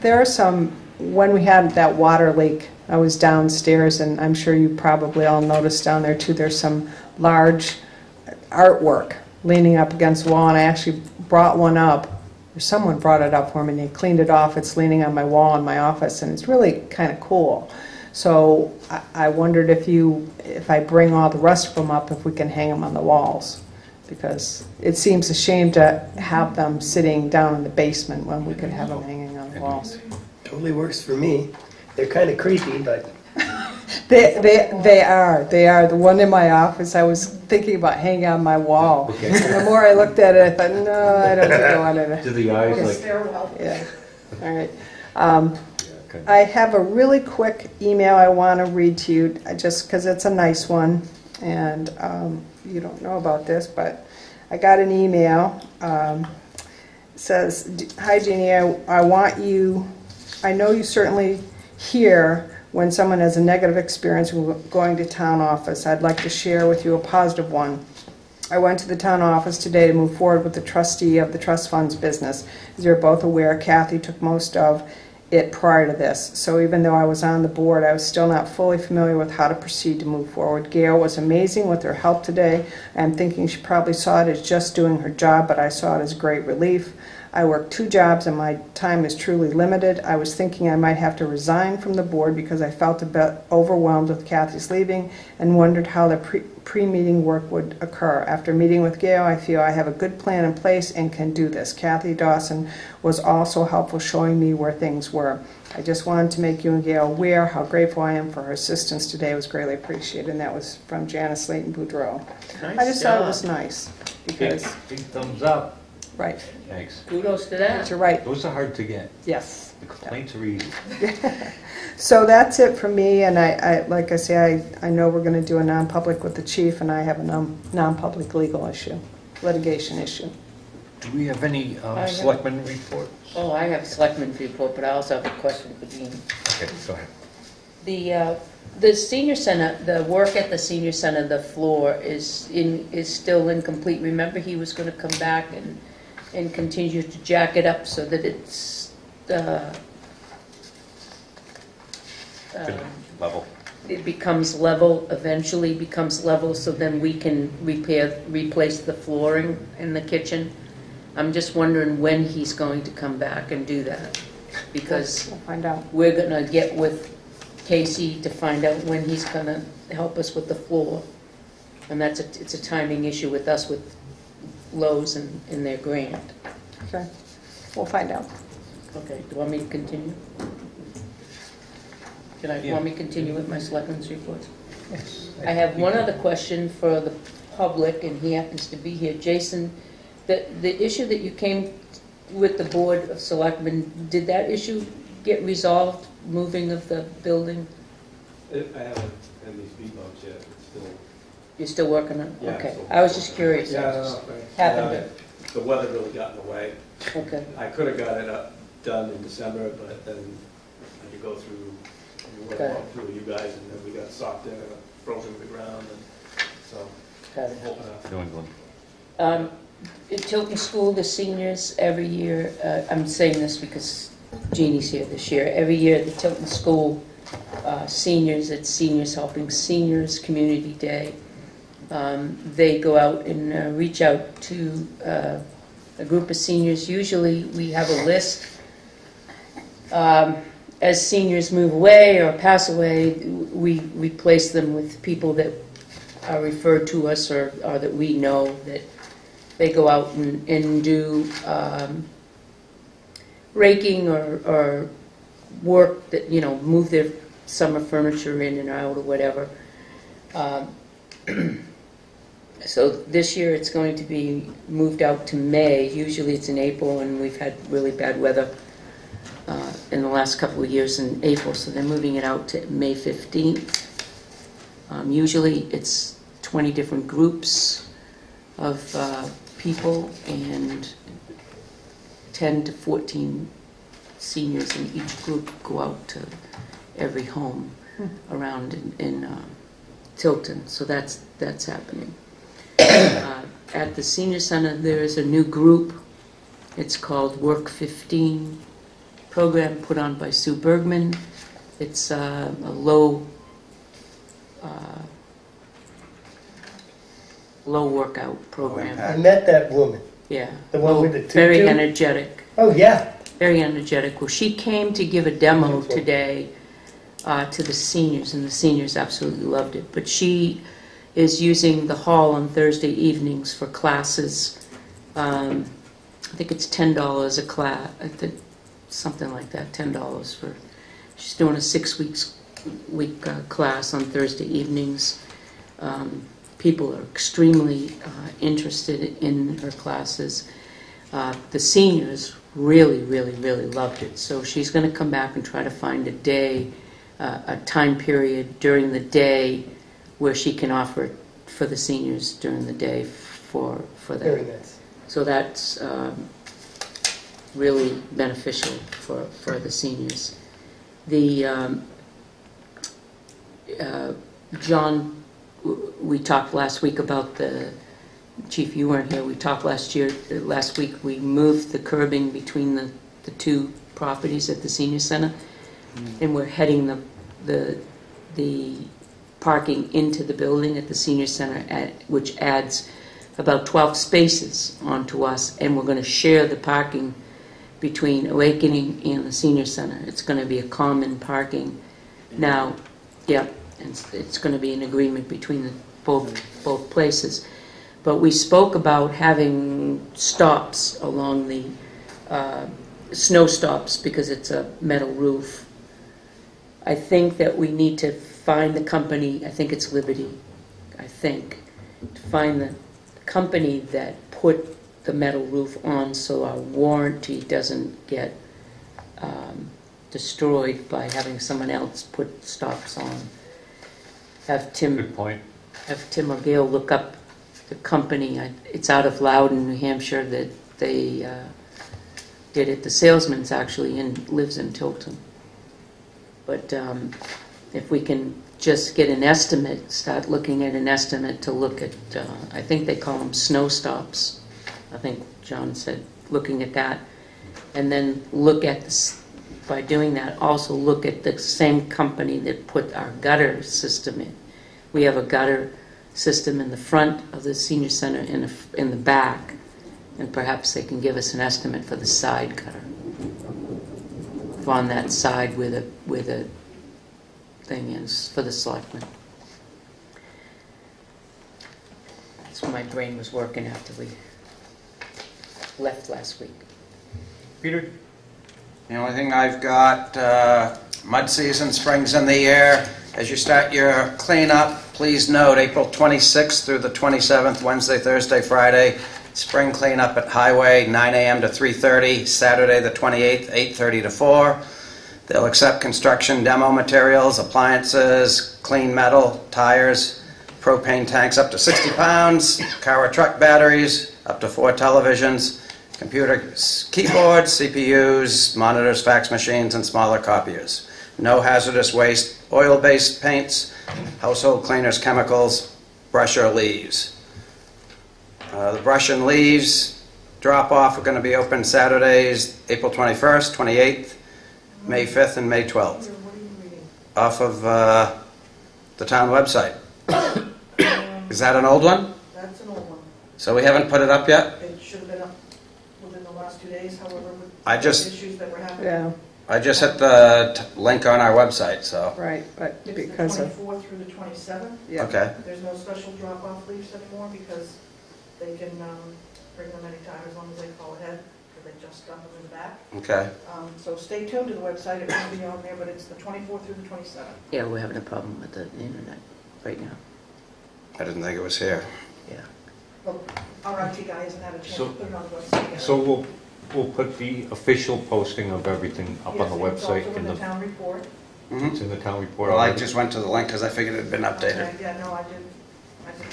There are some, when we had that water leak, I was downstairs, and I'm sure you probably all noticed down there too, there's some large artwork leaning up against the wall, and I actually brought one up, or someone brought it up for me, and they cleaned it off. It's leaning on my wall in my office, and it's really kind of cool. So I wondered if I bring all the rest of them up, if we can hang them on the walls, because it seems a shame to have them sitting down in the basement when we could have them hanging on the walls. Totally works for me. They're kind of creepy, but... They are. The one in my office, I was thinking about hanging on my wall. Okay. And the more I looked at it, I thought, no, I don't think I want it. Do the eyes like... Stairwell. Yeah. All right. I have a really quick email I want to read to you, just because it's a nice one, and you don't know about this, but I got an email. It says, "Hi Jeannie, I want you, I know you certainly hear when someone has a negative experience going to town office. I'd like to share with you a positive one. I went to the town office today to move forward with the trustee of the trust funds business. As you're both aware, Kathy took most of it prior to this. So even though I was on the board, I was still not fully familiar with how to proceed to move forward. Gail was amazing with her help today. I'm thinking she probably saw it as just doing her job, but I saw it as great relief. I work 2 jobs and my time is truly limited. I was thinking I might have to resign from the board because I felt a bit overwhelmed with Kathy's leaving and wondered how the pre-meeting work would occur. After meeting with Gail, I feel I have a good plan in place and can do this. Kathy Dawson was also helpful showing me where things were. I just wanted to make you and Gail aware how grateful I am for her assistance today. It was greatly appreciated. And that was from Janice Layton Boudreau. I just thought it was nice because, Big thumbs up. right, Thanks. Kudos to that. you're right. Those are hard to get. Yes. The complaints are easy. So that's it for me, and I like I say, I know we're going to do a non-public with the chief, and I have a non-public legal issue, litigation issue. Do we have any have- selectmen reports? Oh, I have a selectman's report, but I also have a question for Jean. Okay, go ahead. The senior center, the work at the senior center, the floor is still incomplete. Remember, he was going to come back and continue to jack it up so that it's Level. it becomes level, eventually becomes level, so then we can replace the flooring in the kitchen. I'm just wondering when he's going to come back and do that, because We'll find out. we're gonna get with Casey to find out when he's gonna help us with the floor. And it's a timing issue with us with Lowe's and their grant. Okay, we'll find out. Okay, do you want me to continue? Yeah. Want me to continue with my selectmen's reports? Yes. I have one other question for the public, and he happens to be here. Jason, the issue that you came with the Board of Selectmen, did that issue get resolved, moving of the building? I haven't had these speed bumps yet, it's still. You're still working on it? Yeah, Okay, still- I was just curious. Yeah, Happened The weather really got in the way. Okay, I could have got it up, done in December, but then I had to go through, we Okay. went through you guys, and then we got socked in and frozen to the ground, and so. got it. New England. At Tilton School, the seniors, every year, I'm saying this because Jeannie's here this year, every year the Tilton School seniors, it's Seniors Helping Seniors Community Day, they go out and reach out to a group of seniors. Usually we have a list. As seniors move away or pass away, we replace them with people that are referred to us or that we know, that they go out and do raking or work that, move their summer furniture in and out or whatever. So this year it's going to be moved out to May. Usually it's in April, and we've had really bad weather in the last couple of years in April, so they're moving it out to May 15th. Usually it's 20 different groups of people and 10 to 14 seniors in each group go out to every home around in Tilton. So that's happening. At the senior center, there is a new group. It's called Work 15 program, put on by Sue Bergman. It's a low workout program. I met that woman. Yeah. The one with the tutu? Very energetic. Oh, yeah. Very energetic. Well, she came to give a demo today to the seniors, and the seniors absolutely loved it. But she is using the hall on Thursday evenings for classes. I think it's $10 a class. I think something like that. $10 for. She's doing a 6-week class on Thursday evenings. People are extremely interested in her classes. The seniors really, really, really loved it. So she's going to come back and try to find a day, a time period during the day where she can offer it for the seniors during the day for that. Very nice. So that's really beneficial for the seniors. The John, we talked last week about the Chief, you weren't here, we talked last week, we moved the curbing between the two properties at the senior center, and we're heading the parking into the building at the senior center, which adds about 12 spaces onto us, and we're going to share the parking between Awakening and the senior center. It's going to be a common parking now. Yeah, and it's going to be an agreement between both places. But we spoke about having stops along the snow stops because it's a metal roof. I think that we need to find the company, I think it's Liberty, to find the company that put the metal roof on so our warranty doesn't get destroyed by having someone else put stops on. Have Tim, Good point. Have Tim or Gail look up the company. It's out of Loudon, New Hampshire, that they did it. The salesman's actually lives in Tilton. But if we can just get an estimate, start looking at an estimate to look at, I think they call them snow stops. I think John said looking at that. And then look at this, by doing that, also look at the same company that put our gutter system in. We have a gutter system in the front of the senior center and in the back, and perhaps they can give us an estimate for the side gutter. On that side where the thing is for the selectmen. That's what my brain was working after we left last week. Peter? The only thing I've got, mud season, spring's in the air. As you start your cleanup, please note April 26th through the 27th, Wednesday, Thursday, Friday, spring cleanup at Highway, 9 a.m. to 3:30, Saturday the 28th, 8:30 to 4. They'll accept construction demo materials, appliances, clean metal, tires, propane tanks up to 60 pounds, car or truck batteries, up to 4 televisions, computers, keyboards, CPUs, monitors, fax machines, and smaller copiers. No hazardous waste, oil-based paints, household cleaners, chemicals, brush or leaves. The brush and leaves drop-off are going to be open Saturdays, April 21st, 28th, May 5th, and May 12th. Off of the town website. Is that an old one? That's an old one. So we haven't put it up yet? It should have been up within the last 2 days, however, with I just- issues that were happening. Yeah, I just hit the link on our website, so. right, but It's because the of, 24th through the 27th. yeah. Okay. There's no special drop-off leaves anymore because they can bring them anytime as long as they call ahead, because they just got them in the back. Okay. So stay tuned to the website, it will be on there, but it's the 24th through the 27th. Yeah, we're having a problem with the internet right now. I didn't think it was here. Yeah. Well, our IT guy hasn't had a chance to So- put it on the website yet. So we'll put the official posting of everything up on the Yes, it's website. also in the town report. It's in the town report Well, I already? just went to the link because I figured it had been updated. Okay, yeah, no, I didn't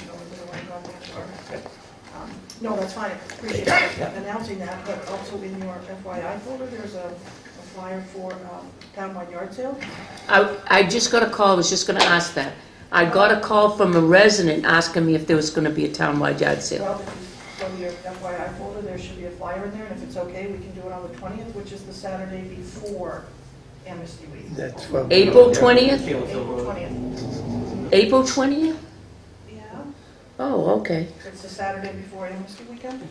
know there was a link on there. No, that's fine, I appreciate you announcing that, but also in your FYI folder, there's a flyer for townwide yard sale. I just got a call, I was just going to ask that. I got a call from a resident asking me if there was going to be a townwide yard sale. Well, if you go to your FYI folder, there should be a flyer in there, and if it's okay, we can do it on the 20th, which is the Saturday before Amnesty Week. That's what. April 20th? April 20th. April 20th? Yeah, Oh, okay. it's the Saturday before Amnesty Weekend.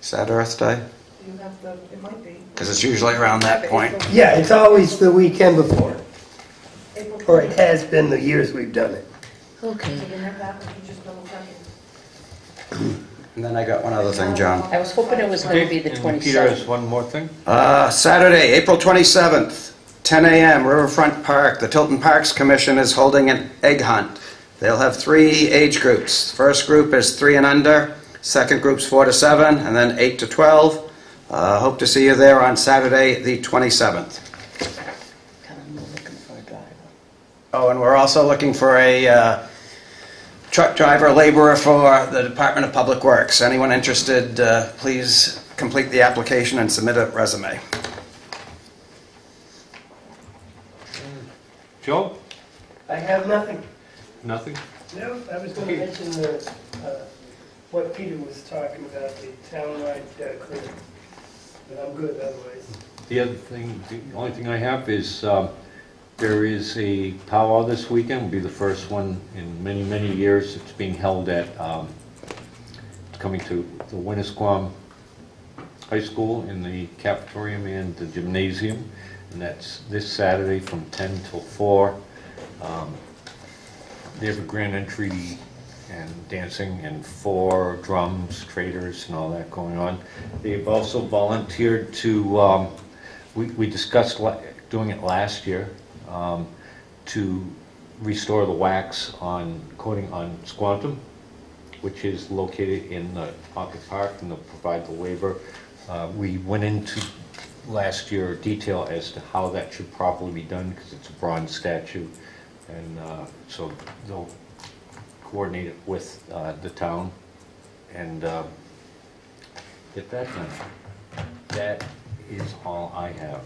Is that Earth Day? You have the, it might be. Because it's usually around that point. Yeah, it's always the weekend before, April or it 20th. has been the years we've done it. Okay. So you have that, but you just double check it. And then I got one other thing, John. I was hoping it was going to be the And Peter has 27th. one more thing? Saturday, April 27th, 10 a.m., Riverfront Park. The Tilton Parks Commission is holding an egg hunt. They'll have 3 age groups. First group is 3 and under, second group's 4 to 7, and then 8 to 12. Hope to see you there on Saturday, the 27th. I'm looking for a driver. Oh, and we're also looking for a truck driver laborer for the Department of Public Works. Anyone interested, please complete the application and submit a resume. Joe? I have nothing. Nothing? No, I was going to mention the what Peter was talking about, the townwide cleanup. But I'm good otherwise. The other thing, the only thing I have is, there is a powwow this weekend. Will be the first one in many, many years. It's being held at, coming to the Winnisquam High School in the cafeteria and the gymnasium. And that's this Saturday from 10 till 4. They have a grand entry and dancing and 4 drums, traders and all that going on. They've also volunteered to, we discussed doing it last year, to restore the wax on coating on Squantum, which is located in the Pocket Park, and they'll provide the waiver. We went into last year detail as to how that should properly be done, because it's a bronze statue, and so they'll coordinate it with the town and get that done. That is all I have.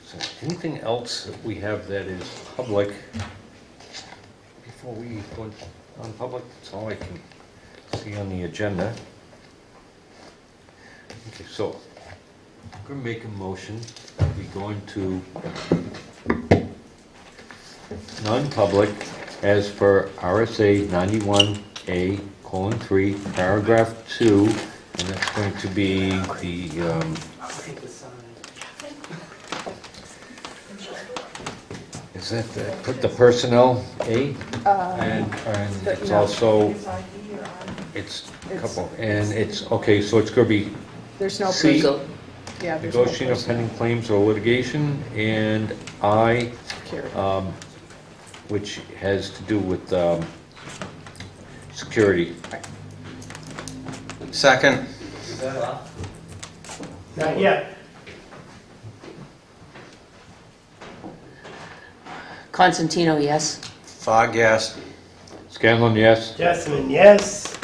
So anything else that we have that is public before we go on public? That's all I can see on the agenda. Okay, so I'm going to make a motion that we go into non-public as per RSA 91A:3, paragraph 2, and that's going to be the is that put the personnel A? And it's also, it's a couple, and it's, okay, so it's going to be There's no C, person. Yeah, there's no negotiating of person. pending claims or litigation, and I, Security. which has to do with security. Second. Not yet. Constantino, yes. Fogg, yes. Scanlon, yes. Jessamine, yes.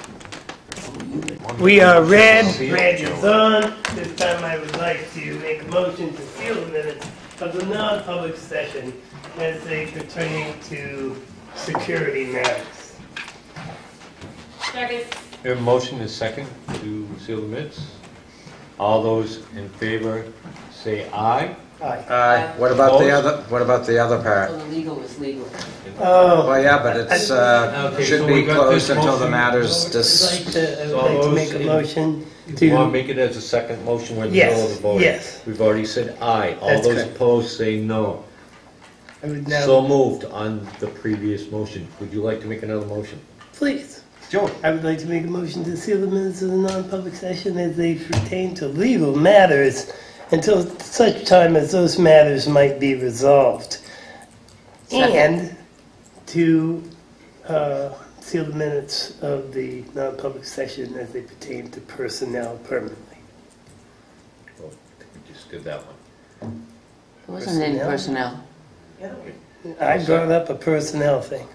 We are red is on. This time I would like to make a motion to seal the minutes of the non-public session as they pertain to security matters. We have a motion and a second to seal the minutes. All those in favor say aye. Aye. What about the Opposed? other, what about the other So part? the legal is legal. Oh, Well, yeah, but it's, Okay, should so be we got closed this until the motion. matters I dis... would like to make a motion You want to to, make it as a second motion when the middle of the yes, vote? yes. We've already said aye. All That's those correct. opposed say no. I would So now, moved on the previous motion. Would you like to make another motion? please, Joe? I would like to make a motion to seal the minutes of the non-public session as they pertain to legal matters until such time as those matters might be resolved. And to seal the minutes of the non-public session as they pertain to personnel permanently. Oh, I think we just did that one. It wasn't any personnel. I brought up a personnel thing.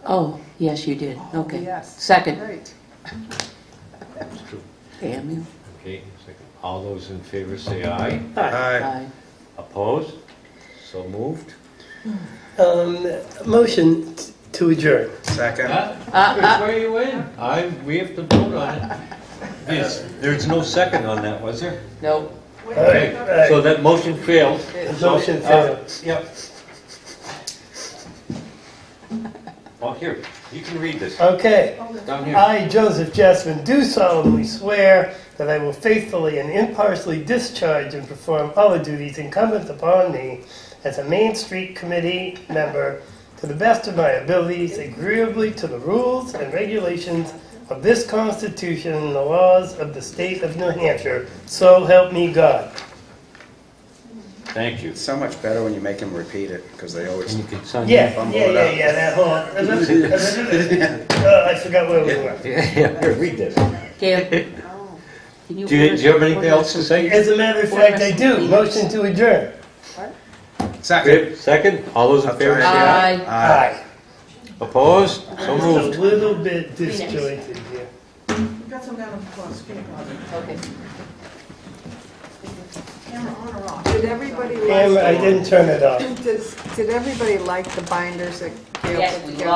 Oh, yes, you did. Okay. Yes. Second. Great. That's true. Damn you. Okay, second. All those in favor say aye. Aye. Aye. Opposed? So moved. Motion to adjourn. Second. Where you in? We have to vote on it. Yes, there's no second on that, was there? No. Okay, so that motion failed. Motion failed. Yep. Well, here, you can read this. Okay. Down here. I, Joseph Jessman, do solemnly swear that I will faithfully and impartially discharge and perform all the duties incumbent upon me as a Main Street Committee member to the best of my abilities, agreeably to the rules and regulations of this Constitution and the laws of the state of New Hampshire. So help me God. Thank you. It's so much better when you make them repeat it, because they always... And you can sign Yeah, Fumble yeah, it yeah, up. yeah, that whole... I forgot where we were. Yeah, here, read this. Gail, can you... Do you have anything else to say? As a matter of fact, I do. Motion to adjourn. Second. Second, all those in favor say aye. Aye. Aye. Opposed? So Just moved. a little bit disjointed here. We've got some down in the skinny closet. Okay. Camera on or off? Did everybody Camera, I like, didn't turn it off. did everybody like the binders that Gail Yes, put we together? love